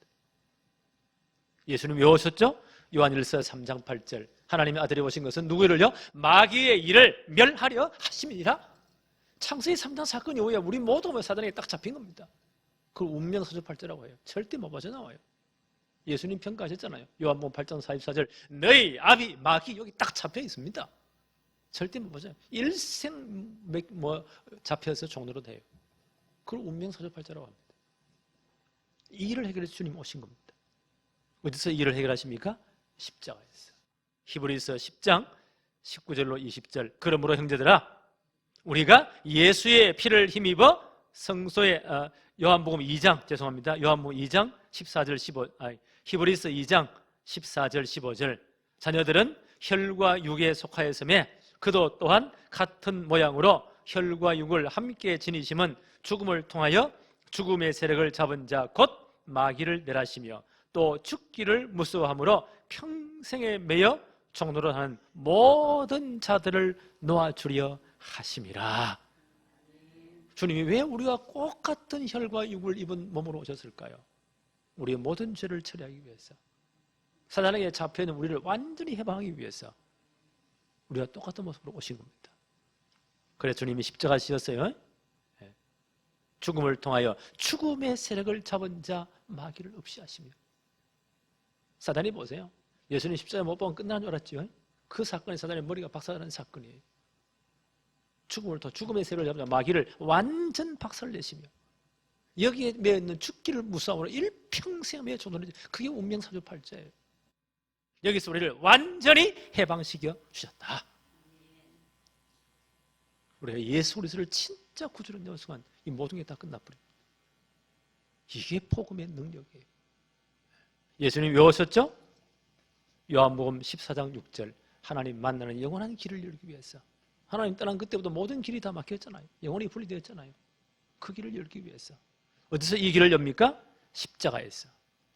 예수님 왜 오셨죠? 요한일서 3장 8절 하나님의 아들이 오신 것은 누구를요? 마귀의 일을 멸하려 하심이니라. 창세기 3장 사건이 오야 우리 모두가 사단에게 딱 잡힌 겁니다. 그걸 운명사주팔자라고 해요. 절대 못 빠져나와요. 예수님 평가하셨잖아요. 요한복음 8장 44절 너희 아비 마귀 여기 딱 잡혀 있습니다. 절대 못 빠져요. 일생 잡혀서 종로로 돼요. 그걸 운명사주팔자라고 합니다. 이 일을 해결해서 주님 오신 겁니다. 어디서 이 일을 해결하십니까? 십자가에서. 히브리서 10장 19절로 20절 그러므로 형제들아 우리가 예수의 피를 힘입어 성소에 요한복음 2장 죄송합니다. 요한복음 2장 14절 15 히브리서 2장 14절 15절 자녀들은 혈과 육에 속하였음에 그도 또한 같은 모양으로 혈과 육을 함께 지니심은 죽음을 통하여 죽음의 세력을 잡은 자 곧 마귀를 멸하시며 또 죽기를 무서워함으로 평생에 매여 종노릇 하는 모든 자들을 놓아주려 하심이라. 주님이 왜 우리가 꼭 같은 혈과 육을 입은 몸으로 오셨을까요? 우리의 모든 죄를 처리하기 위해서, 사단에게 잡혀있는 우리를 완전히 해방하기 위해서 우리가 똑같은 모습으로 오신 겁니다. 그래서 주님이 십자가 지었어요. 죽음을 통하여 죽음의 세력을 잡은 자 마귀를 없이 하시며. 사단이 보세요. 예수님 십자가 못 보면 끝나는 줄 알았죠. 그 사건이 사단의 머리가 박살나는 사건이에요. 죽음의 세력을 잡은 자 마귀를 완전 박살내시며 여기에 매어있는 죽기를 무서워하므로 일평생 매어 종노릇. 그게 운명사주팔자예요. 여기서 우리를 완전히 해방시켜 주셨다. 우리가 예수 그리스도를 진짜 구주로 내온 순간 이 모든 게 다 끝나버립니다. 이게 복음의 능력이에요. 예수님이 왜 오셨죠? 요한복음 14장 6절 하나님 만나는 영원한 길을 열기 위해서. 하나님 떠난 그때부터 모든 길이 다 막혔잖아요. 영원히 분리되었잖아요. 그 길을 열기 위해서. 어디서 이 길을 엽니까? 십자가에서.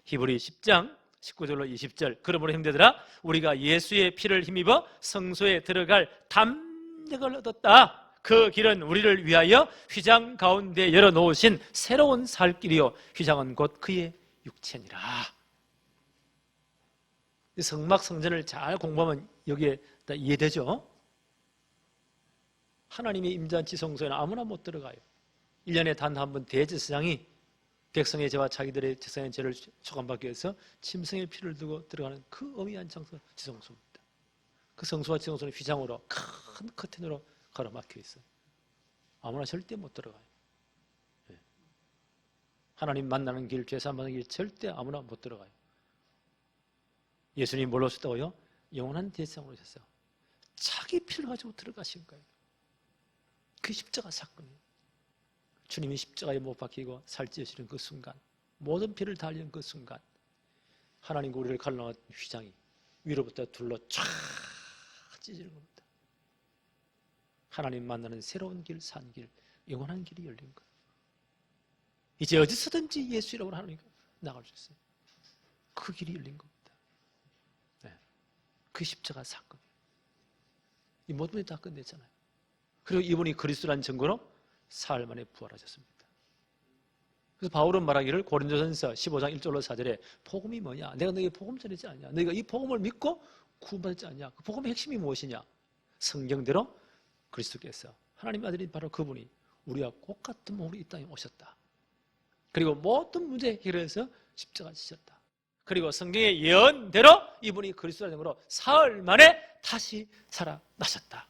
히브리 10장 19절로 20절 그러므로 형제들아 우리가 예수의 피를 힘입어 성소에 들어갈 담력을 얻었다. 그 길은 우리를 위하여 휘장 가운데 열어놓으신 새로운 살 길이요 휘장은 곧 그의 육체니라. 성막 성전을 잘 공부하면 여기에 다 이해되죠? 하나님의 임재한 지성소에는 아무나 못 들어가요. 1년에 단 한 번 대제사장이 백성의 죄와 자기들의 제사의 죄를 초감받기 위해서 짐승의 피를 두고 들어가는 그 어미한 장소 지성소입니다. 그 성소와 지성소는 휘장으로 큰 커튼으로 가로막혀 있어요. 아무나 절대 못 들어가요. 하나님 만나는 길, 죄사 만나는 길 절대 아무나 못 들어가요. 예수님이 뭘 오셨다고요? 영원한 대제사장으로 오셨어요. 자기 피를 가지고 들어가신 거예요. 그 십자가 사건이에요. 주님이 십자가에 못 박히고 살찌우시는 그 순간, 모든 피를 다 흘리는 그 순간, 하나님과 우리를 갈라놓은 휘장이 위로부터 둘러 쫙 찢어지는 겁니다. 하나님 만나는 새로운 길, 산 길, 영원한 길이 열린 거예요. 이제 어디서든지 예수 이름으로 하나님과 나갈 수 있어요. 그 길이 열린 겁니다. 네. 그 십자가 사건이에요. 이 모든 것이 다 끝냈잖아요. 그리고 이분이 그리스도라는 증거로 사흘 만에 부활하셨습니다. 그래서 바울은 말하기를 고린도전서 15장 1절로 4절에 복음이 뭐냐? 내가 너에게 복음 전했지 않냐? 너희가 이 복음을 믿고 구원받지 않냐? 그 복음의 핵심이 무엇이냐? 성경대로 그리스도께서 하나님의 아들인 바로 그분이 우리와 똑같은 몸으로 이 땅에 오셨다. 그리고 모든 문제 해결해서 십자가 지셨다. 그리고 성경의 예언대로 이분이 그리스도라는 이름으로 사흘 만에 다시 살아나셨다.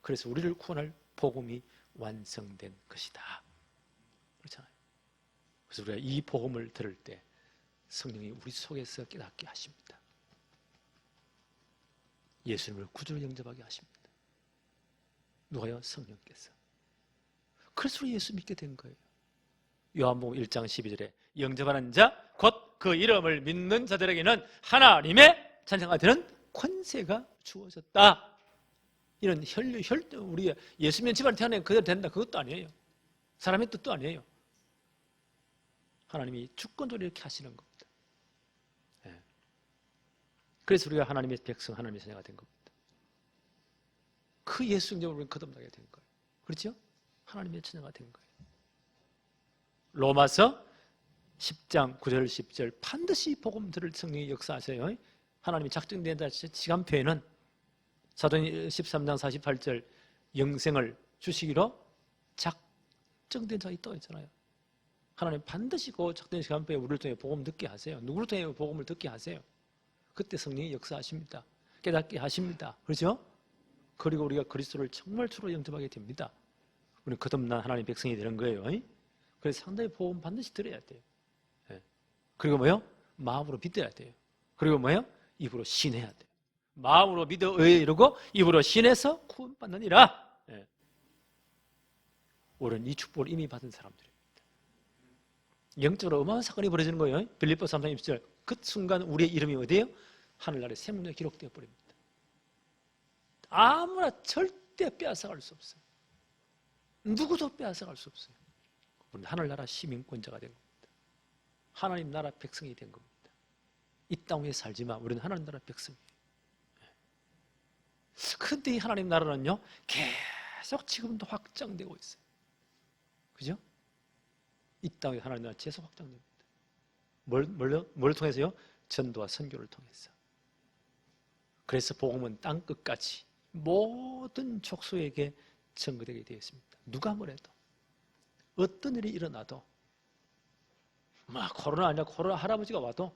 그래서 우리를 구원할 복음이 완성된 것이다. 그렇잖아요. 그래서 우리가 이 복음을 들을 때 성령이 우리 속에서 깨닫게 하십니다. 예수님을 구주로 영접하게 하십니다. 누가요? 성령께서. 그래서 우리 예수 믿게 된 거예요. 요한복음 1장 12절에 영접하는 자 곧 그 이름을 믿는 자들에게는 하나님의 자녀가 되는 권세가 주어졌다. 이런 우리 예수 믿는 집안에 태어나면 그대로 된다, 그것도 아니에요. 사람의 뜻도 아니에요. 하나님이 주권적으로 이렇게 하시는 겁니다. 네. 그래서 우리가 하나님의 백성, 하나님의 자녀가 된 겁니다. 그 예수 영접으로 우리는 거듭나게 된 거예요. 그렇죠? 하나님의 자녀가 된 거예요. 로마서 10장 9절 10절 반드시 복음 들을 성령이 역사하세요. 하나님이 작정된 시간표에는 사도행 13장 48절 영생을 주시기로 작정된 자가 있다고 했잖아요. 하나님 반드시 그 작정된 시간표에 우리를 통해 복음 듣게 하세요. 누구를 통해 복음을 듣게 하세요. 그때 성령이 역사하십니다. 깨닫게 하십니다. 그렇죠? 그리고 우리가 그리스도를 정말 주로 영접하게 됩니다. 우리는 거듭난 하나님의 백성이 되는 거예요. 그래서 상당히 복음 반드시 들어야 돼요. 그리고 뭐요? 마음으로 믿어야 돼요. 그리고 뭐요? 입으로 신해야 돼요. 마음으로 믿어 이러고 입으로 신해서 구원받느니라. 우리는 이 축복을 이미 받은 사람들입니다. 영적으로 어마어마한 사건이 벌어지는 거예요. 빌립보서 3장 20절 그 순간 우리의 이름이 어디예요? 하늘나라에 생명에 기록되어 버립니다. 아무나 절대 빼앗아갈 수 없어요. 누구도 빼앗아갈 수 없어요. 우리는 하늘나라 시민권자가 된 겁니다. 하나님 나라 백성이 된 겁니다. 이 땅 위에 살지만 우리는 하나님 나라 백성이에요. 그런데 이 하나님 나라는요 계속 지금도 확장되고 있어요. 그죠? 이 땅에 하나님 나라 계속 확장됩니다. 뭘 통해서요? 전도와 선교를 통해서. 그래서 복음은 땅 끝까지 모든 족속에게 전거되게 되어 있습니다. 누가 뭐래도 어떤 일이 일어나도 코로나 아니라 코로나 할아버지가 와도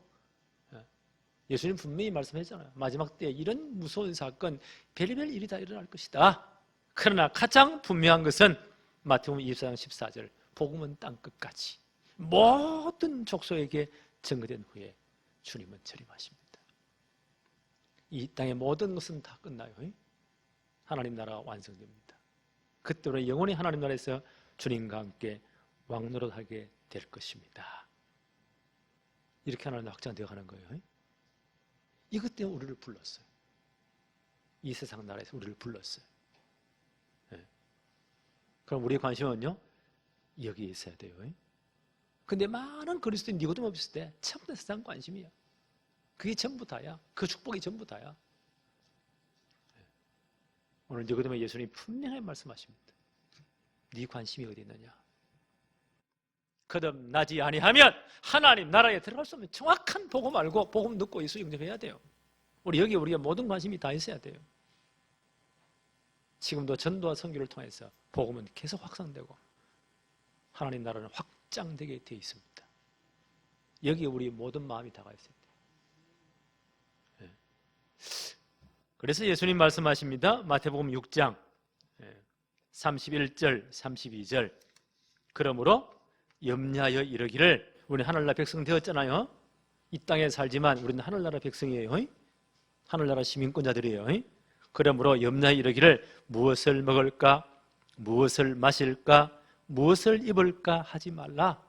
예수님 분명히 말씀했잖아요. 마지막 때에 이런 무서운 사건 별의별 일이 다 일어날 것이다. 그러나 가장 분명한 것은 마태복음 24장 14절 복음은 땅 끝까지 모든 족속에게 전거된 후에 주님은 재림하십니다. 이 땅의 모든 것은 다 끝나요. 하나님 나라가 완성됩니다. 그때 우리는 영원히 하나님 나라에서 주님과 함께 왕노릇하게 될 것입니다. 이렇게 하나님 확장되어 가는 거예요. 이것 때문에 우리를 불렀어요. 이 세상 나라에서 우리를 불렀어요. 그럼 우리의 관심은요? 여기에 있어야 돼요. 근데 많은 그리스도인 니고데모 없을 때 전부 다 세상 관심이야. 그게 전부 다야. 그 축복이 전부 다야. 오늘 니고데모 예수님이 분명히 말씀하십니다. 네 관심이 어디 있느냐? 거듭나지 아니하면 하나님 나라에 들어갈 수 없는 정확한 복음 알고 복음 듣고 예수 영접해야 돼요. 여기에 우리가 모든 관심이 다 있어야 돼요. 지금도 전도와 선교를 통해서 복음은 계속 확산되고 하나님 나라는 확장되게 되어 있습니다. 여기에 우리의 모든 마음이 다가 있어야 돼요. 그래서 예수님 말씀하십니다. 마태복음 6장 31절 32절 그러므로 염려하여 이르기를 우리는 하늘나라 백성 되었잖아요. 이 땅에 살지만 우리는 하늘나라 백성이에요. 하늘나라 시민권자들이에요. 그러므로 염려하여 이르기를 무엇을 먹을까 무엇을 마실까 무엇을 입을까 하지 말라.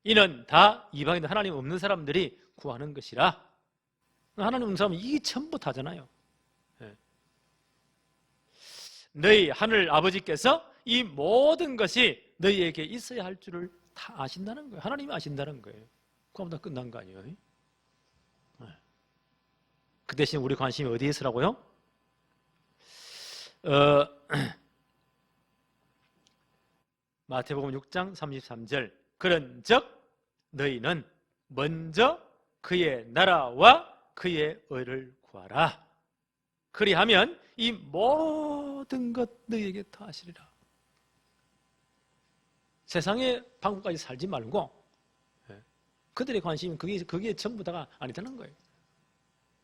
이는 다 이방인들 하나님 없는 사람들이 구하는 것이라. 하나님 없는 사람은 이게 전부 다잖아요. 너희 하늘 아버지께서 이 모든 것이 너희에게 있어야 할 줄을 다 아신다는 거예요. 하나님이 아신다는 거예요. 그럼 다 끝난 거 아니에요? 그 대신 우리 관심이 어디에 있으라고요? 마태복음 6장 33절 그런즉 너희는 먼저 그의 나라와 그의 의를 구하라. 그리하면 이 모든 것 너희에게 더하시리라. 세상의 방법까지 살지 말고 그들의 관심은 그게 전부 다가 아니다는 거예요.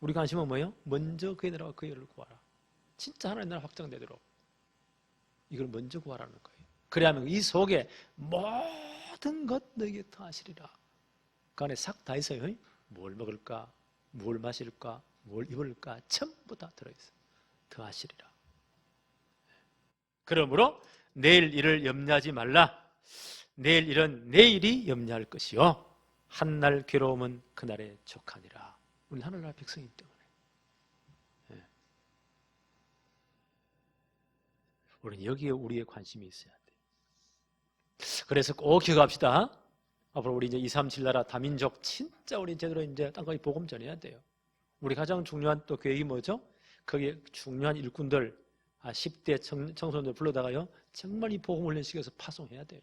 우리 관심은 뭐예요? 먼저 그의 나라와 그의 의를 구하라. 진짜 하나님 나라 확장되도록 이걸 먼저 구하라는 거예요. 그래야면 이 속에 모든 것 너희에게 더하시리라. 그 안에 싹 다 있어요. 뭘 먹을까? 뭘 마실까? 뭘 입을까? 전부 다 들어있어요. 더하시리라. 그러므로 내일 일을 염려하지 말라. 내일 일은 내일이 염려할 것이요 한날 괴로움은 그날에 족하니라. 우리 하늘나라 백성이기 때문에 우리는 여기에 우리의 관심이 있어야 돼요. 그래서 꼭 기억합시다. 앞으로 우리 이제 237 나라 다민족 진짜 우리 제대로 이제 땅까지 복음 전해야 돼요. 우리 가장 중요한 또 계획이 뭐죠? 거기에 중요한 일꾼들 10대 청소년들 불러다가요 정말 이 복음 훈련시켜서 파송해야 돼요.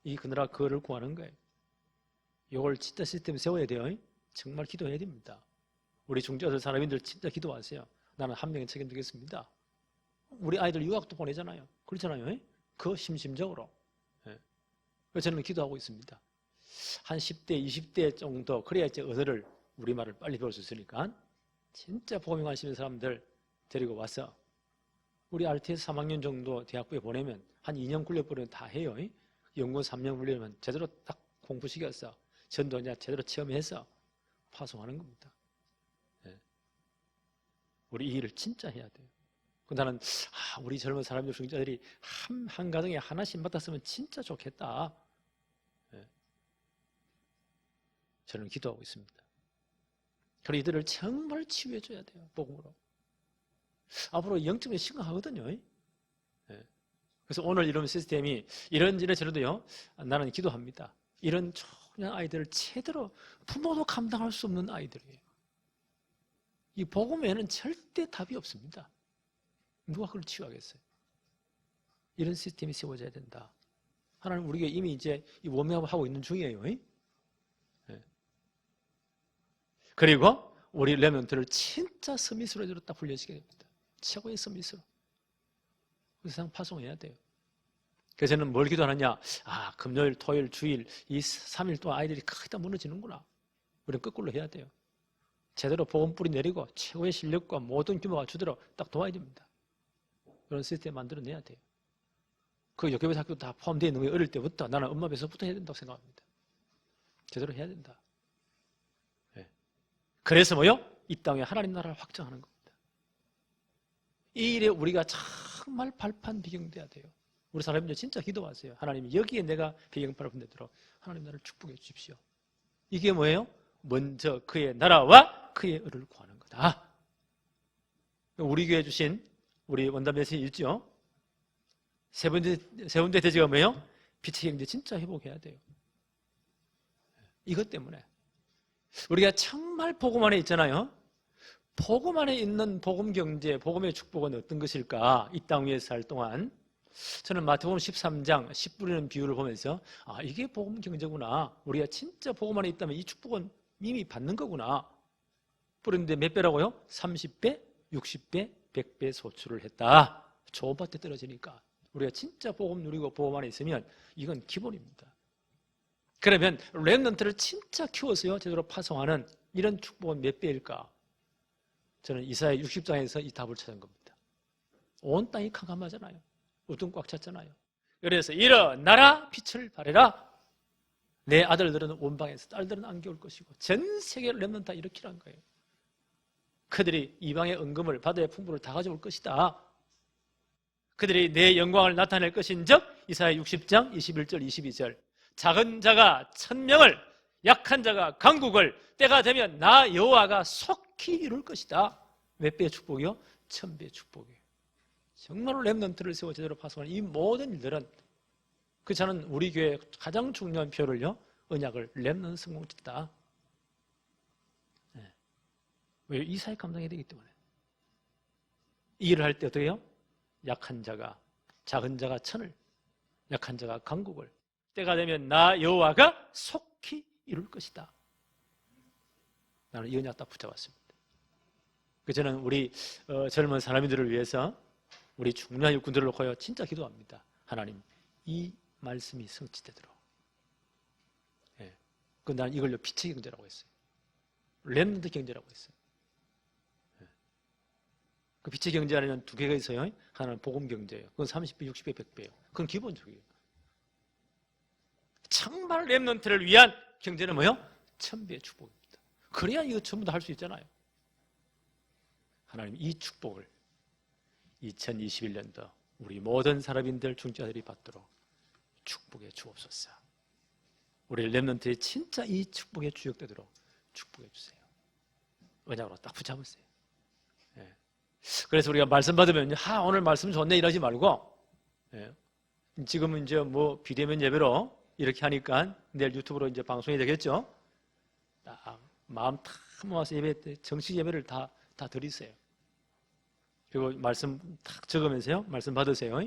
이 그 나라 그거를 구하는 거예요. 이걸 진짜 시스템 세워야 돼요. 정말 기도해야 됩니다. 우리 중저들 사람인들 진짜 기도하세요. 나는 한 명에 책임지겠습니다. 우리 아이들 유학도 보내잖아요. 그렇잖아요. 그 심심적으로. 그래서 저는 기도하고 있습니다. 한 10대, 20대 정도 그래야 이제 언어를 우리말을 빨리 배울 수 있으니까 진짜 복음에 관심 있는 사람들 데리고 와서 우리 RTS 3학년 정도 대학부에 보내면 한 2년 굴려보면 다 해요. 연구원 3년 굴리면 제대로 딱 공부시켜서 전도 이제 제대로 체험해서 파송하는 겁니다. 우리 이 일을 진짜 해야 돼요. 나는 우리 젊은 사람들 중자들이 한 가정에 하나씩 맡았으면 진짜 좋겠다. 저는 기도하고 있습니다. 그리고 이들을 정말 치유해 줘야 돼요. 복음으로. 앞으로 영적으로 심각하거든요. 그래서 오늘 이런 시스템이 이런저런 저런도요. 나는 기도합니다. 이런 초년 아이들을 제대로 부모도 감당할 수 없는 아이들이에요. 이 복음 외에는 절대 답이 없습니다. 누가 그걸 치유하겠어요? 이런 시스템이 세워져야 된다. 하나님 우리가 이미 이제 이 워밍업하고 있는 중이에요. 그리고 우리 레몬트를 진짜 서밋으로 딱 훈련시켜야 됩니다. 최고의 서밋으로. 세상 파송해야 돼요. 그래서 저는 뭘 기도하느냐? 금요일, 토요일, 주일 이 3일 동안 아이들이 크게 무너지는구나. 우리는 거꾸로 해야 돼요. 제대로 복음 뿌리 내리고 최고의 실력과 모든 규모가 주도록 딱 도와야 됩니다. 그런 시스템 만들어내야 돼요. 그 여교회 학교 다 포함되어 있는 거예요. 어릴 때부터 나는 엄마 뱃속부터 해야 된다고 생각합니다. 제대로 해야 된다. 그래서 뭐요? 이 땅에 하나님 나라를 확장하는 겁니다. 이 일에 우리가 정말 발판 비경돼야 돼요. 우리 사람들 진짜 기도하세요. 하나님 여기에 내가 비경판을 분대도록 하나님 나라를 축복해 주십시오. 이게 뭐예요? 먼저 그의 나라와 그의 의를 구하는 거다. 우리 교회 주신 우리 원단 메시지 있죠? 세 번째 대지가 뭐예요? 빛의 경제 진짜 회복해야 돼요. 이것 때문에 우리가 정말 복음 안에 있잖아요. 복음 안에 있는 복음 경제, 복음의 축복은 어떤 것일까? 이 땅 위에 살 동안 저는 마태복음 13장 10 뿌리는 비유를 보면서 이게 복음 경제구나. 우리가 진짜 복음 안에 있다면 이 축복은 이미 받는 거구나. 뿌리는데 몇 배라고요? 30배, 60배, 100배 소출을 했다. 좋은 밭에 떨어지니까 우리가 진짜 복음 누리고 복음 안에 있으면 이건 기본입니다. 그러면 렘넌트를 진짜 키워서요 제대로 파송하는 이런 축복은 몇 배일까? 저는 이사야 60장에서 이 답을 찾은 겁니다. 온 땅이 캄캄하잖아요. 어둠 꽉 찼잖아요. 그래서 일어나라 빛을 발해라. 내 아들들은 원방에서 딸들은 안겨올 것이고 전 세계 렘넌트 다 일으키라는 거예요. 그들이 이방의 은금을 바다의 풍부를 다 가져올 것이다. 그들이 내 영광을 나타낼 것인즉 이사야 60장 21절 22절 작은 자가 1000명을 약한 자가 강국을 때가 되면 나 여호와가 속히 이룰 것이다. 몇 배의 축복이요? 1000배의 축복이에요. 정말로 렘넌트를 세워 제대로 파송하는 이 모든 일들은 그 저는 우리 교회의 가장 중요한 표를요, 언약을 렘넌트 성공했다. 네. 왜? 이사야 감당해야 되기 때문에. 이 일을 할 때 어떻게 해요? 약한 자가, 작은 자가 1000을, 약한 자가 강국을 때가 되면 나 여호와가 속히 이룰 것이다. 나는 이 언약 딱 붙잡았습니다. 그 저는 우리 젊은 사람들을 위해서 우리 중요한 일꾼들을 놓고요 진짜 기도합니다. 하나님, 이 말씀이 성취되도록. 예. 그 나는 이걸요 빛의 경제라고 했어요. 렘넌트 경제라고 했어요. 예. 그 빛의 경제 안에는 두 개가 있어요. 하나는 복음 경제예요. 그건 30배, 60배, 100배예요. 그건 기본적이에요. 정말 렘넌트를 위한 경제는 뭐예요? 1000배의 축복입니다. 그래야 이거 전부 다 할 수 있잖아요. 하나님, 이 축복을 2021년도 우리 모든 사람인들 중자들이 받도록 축복해 주옵소서. 우리 렘넌트의 진짜 이 축복의 주역되도록 축복해 주세요. 언약으로 딱 붙잡으세요. 예. 그래서 우리가 말씀 받으면 오늘 말씀 좋네 이러지 말고, 예. 지금은 이제 뭐 비대면 예배로 이렇게 하니까 내일 유튜브로 이제 방송이 되겠죠. 딱 마음 다 모아서 예배 때 정식 예배를 다 드리세요. 그리고 말씀 딱 적으면서요, 말씀 받으세요.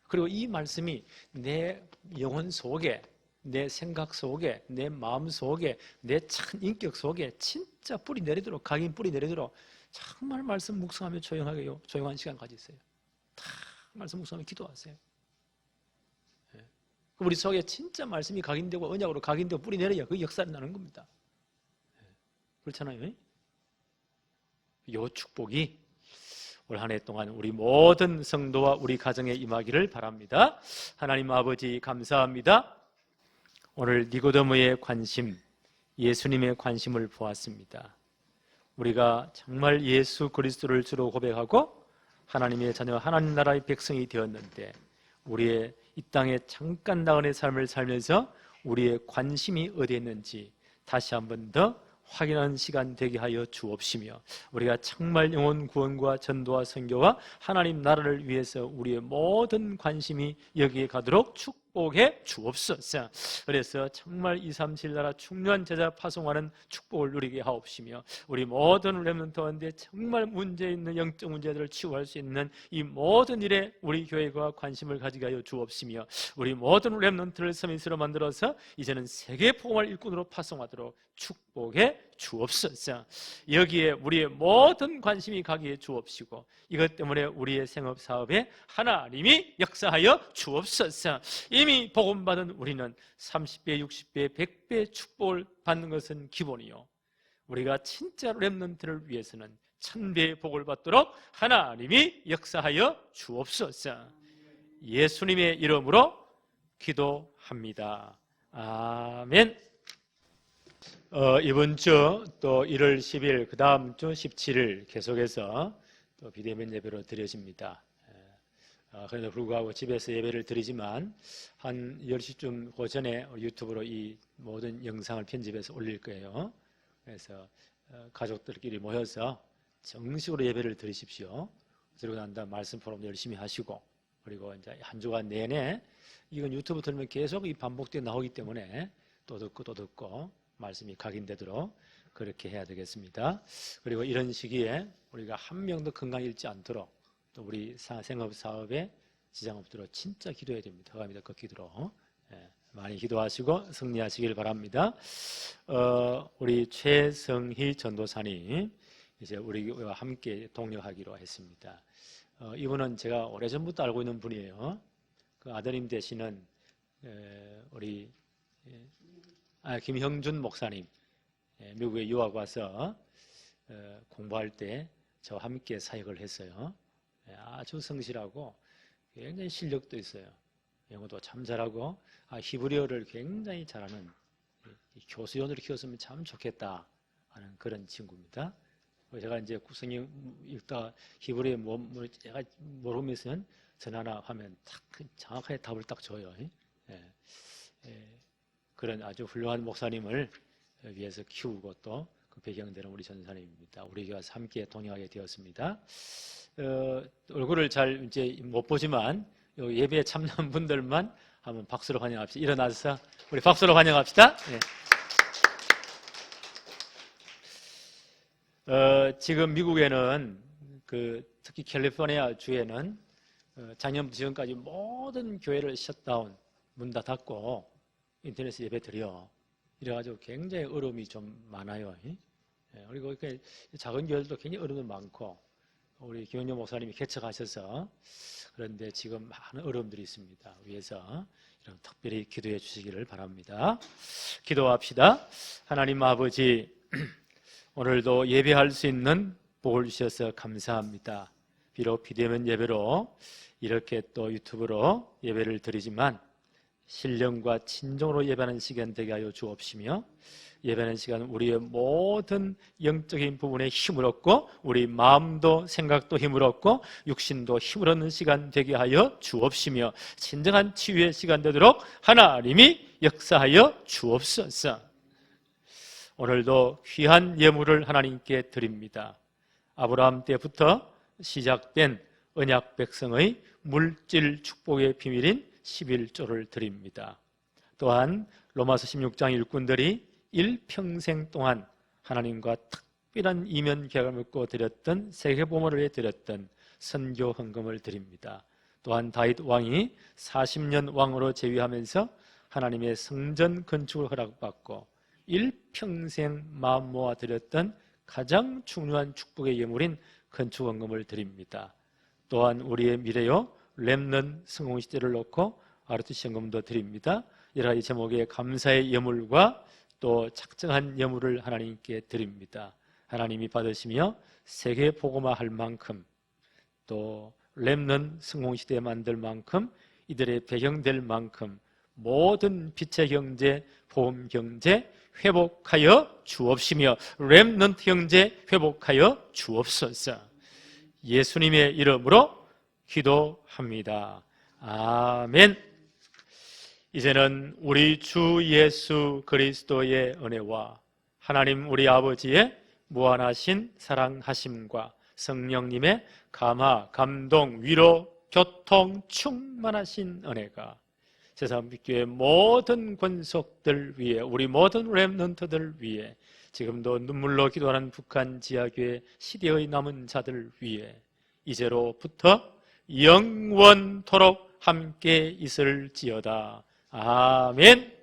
그리고 이 말씀이 내 영혼 속에, 내 생각 속에, 내 마음 속에, 내 참 인격 속에 진짜 뿌리 내리도록, 각인 뿌리 내리도록 정말 말씀 묵상하며 조용한 시간 가지세요. 다 말씀 묵상하며 기도하세요. 우리 속에 진짜 말씀이 각인되고 언약으로 각인되고 뿌리 내려야 그 역사를 나는 겁니다. 그렇잖아요. 이 축복이 올 한 해 동안 우리 모든 성도와 우리 가정에 임하기를 바랍니다. 하나님 아버지 감사합니다. 오늘 니고데모의 관심, 예수님의 관심을 보았습니다. 우리가 정말 예수 그리스도를 주로 고백하고 하나님의 자녀, 하나님 나라의 백성이 되었는데 우리의 이 땅에 잠깐 나그네 삶을 살면서 우리의 관심이 어디에 있는지 다시 한 번 더 확인하는 시간 되게 하여 주옵시며 우리가 정말 영혼 구원과 전도와 선교와 하나님 나라를 위해서 우리의 모든 관심이 여기에 가도록 축복해 주옵소서. 그래서 정말 237 나라 중요한 제자 파송하는 축복을 누리게 하옵시며 우리 모든 렘넌트 가운데 정말 문제 있는 영적 문제들을 치유할 수 있는 이 모든 일에 우리 교회가 관심을 가지게 하여 주옵시며 우리 모든 렘넌트를 서밋으로 만들어서 이제는 세계 복음을 일꾼으로 파송하도록 축복해 주옵소서. 여기에 우리의 모든 관심이 가게 주옵시고 이것 때문에 우리의 생업 사업에 하나님이 역사하여 주옵소서. 이미 복음 받은 우리는 30배, 60배, 100배 축복을 받는 것은 기본이요, 우리가 진짜 렘넌트를 위해서는 1000배의 복을 받도록 하나님이 역사하여 주옵소서. 예수님의 이름으로 기도합니다. 아멘. 이번 주 또 1월 10일, 그 다음 주 17일 계속해서 또 비대면 예배로 드려집니다. 그런데 불구하고 집에서 예배를 드리지만 한 10시쯤 그 전에 유튜브로 이 모든 영상을 편집해서 올릴 거예요. 그래서 가족들끼리 모여서 정식으로 예배를 드리십시오. 그리고 난 다음 말씀 포럼 열심히 하시고, 그리고 이제 한 주간 내내 이건 유튜브 들으면 계속 이 반복되어 나오기 때문에 또 듣고 말씀이 각인되도록 그렇게 해야 되겠습니다. 그리고 이런 시기에 우리가 한 명도 건강 잃지 않도록 또 우리 생업 사업에 지장 없도록 진짜 기도해야 됩니다. 허감이 될 것 기도로 많이 기도하시고 승리하시길 바랍니다. 우리 최성희 전도사님 이제 우리 교회와 함께 동역하기로 했습니다. 이분은 제가 오래전부터 알고 있는 분이에요. 그 아드님 되시는 우리 김형준 목사님, 미국에 유학 와서 공부할 때 저와 함께 사역을 했어요. 아주 성실하고 굉장히 실력도 있어요. 영어도 참 잘하고 히브리어를 굉장히 잘하는 교수연으로 키웠으면 참 좋겠다 하는 그런 친구입니다. 제가 이제 구성이 읽다가 히브리어 제가 모르면서 전화나 하면 딱 정확하게 답을 딱 줘요. 그런 아주 훌륭한 목사님을 위해서 키우고 또 그 배경되는 우리 전사님입니다. 우리가 함께 동행하게 되었습니다. 얼굴을 잘 이제 못 보지만 예배에 참여한 분들만 한번 박수로 환영합시다. 일어나서 우리 박수로 환영합시다. 지금 미국에는 특히 캘리포니아 주에는 작년부터 지금까지 모든 교회를 셧다운, 문 다 닫고 인터넷에 예배 드려. 이래가지고 굉장히 어려움이 좀 많아요. 그리고 이렇게 작은 교회들도 굉장히 어려움이 많고 우리 김영렬 목사님이 개척하셔서 그런데 지금 많은 어려움들이 있습니다. 위해서 이런 특별히 기도해 주시기를 바랍니다. 기도합시다. 하나님 아버지, 오늘도 예배할 수 있는 복을 주셔서 감사합니다. 비록 비대면 예배로 이렇게 또 유튜브로 예배를 드리지만 신령과 진정으로 예배하는 시간 되게 하여 주옵시며 예배하는 시간 우리의 모든 영적인 부분에 힘을 얻고 우리 마음도 생각도 힘을 얻고 육신도 힘을 얻는 시간 되게 하여 주옵시며 진정한 치유의 시간 되도록 하나님이 역사하여 주옵소서. 오늘도 귀한 예물을 하나님께 드립니다. 아브라함 때부터 시작된 언약 백성의 물질 축복의 비밀인 11조를 드립니다. 또한 로마서 16장 일꾼들이 일평생 동안 하나님과 특별한 이면 계약을 맺고 드렸던 세계보물을 위해 드렸던 선교 헌금을 드립니다. 또한 다윗 왕이 40년 왕으로 재위하면서 하나님의 성전 건축을 허락받고 일평생 마음 모아 드렸던 가장 중요한 축복의 예물인 건축 헌금을 드립니다. 또한 우리의 미래요 렘넌트 성공시대를 놓고 ROTC 헌금도 드립니다. 여러 가지 제목의 감사의 예물과 또 작정한 예물을 하나님께 드립니다. 하나님이 받으시며 세계 복음화할 만큼 또 렘넌트 성공시대 만들 만큼 이들의 배경될 만큼 모든 빛의 경제, 보험 경제 회복하여 주옵시며 렘넌트 경제 회복하여 주옵소서. 예수님의 이름으로 기도합니다. 아멘. 이제는 우리 주 예수 그리스도의 은혜와 하나님 우리 아버지의 무한하신 사랑하심과 성령님의 감화, 감동, 위로, 교통, 충만하신 은혜가 세상 빛교회 모든 권속들 위에 우리 모든 렘넌트들 위에 지금도 눈물로 기도하는 북한 지하교회 시대의 남은 자들 위에 이제로부터 영원토록 함께 있을지어다. 아멘.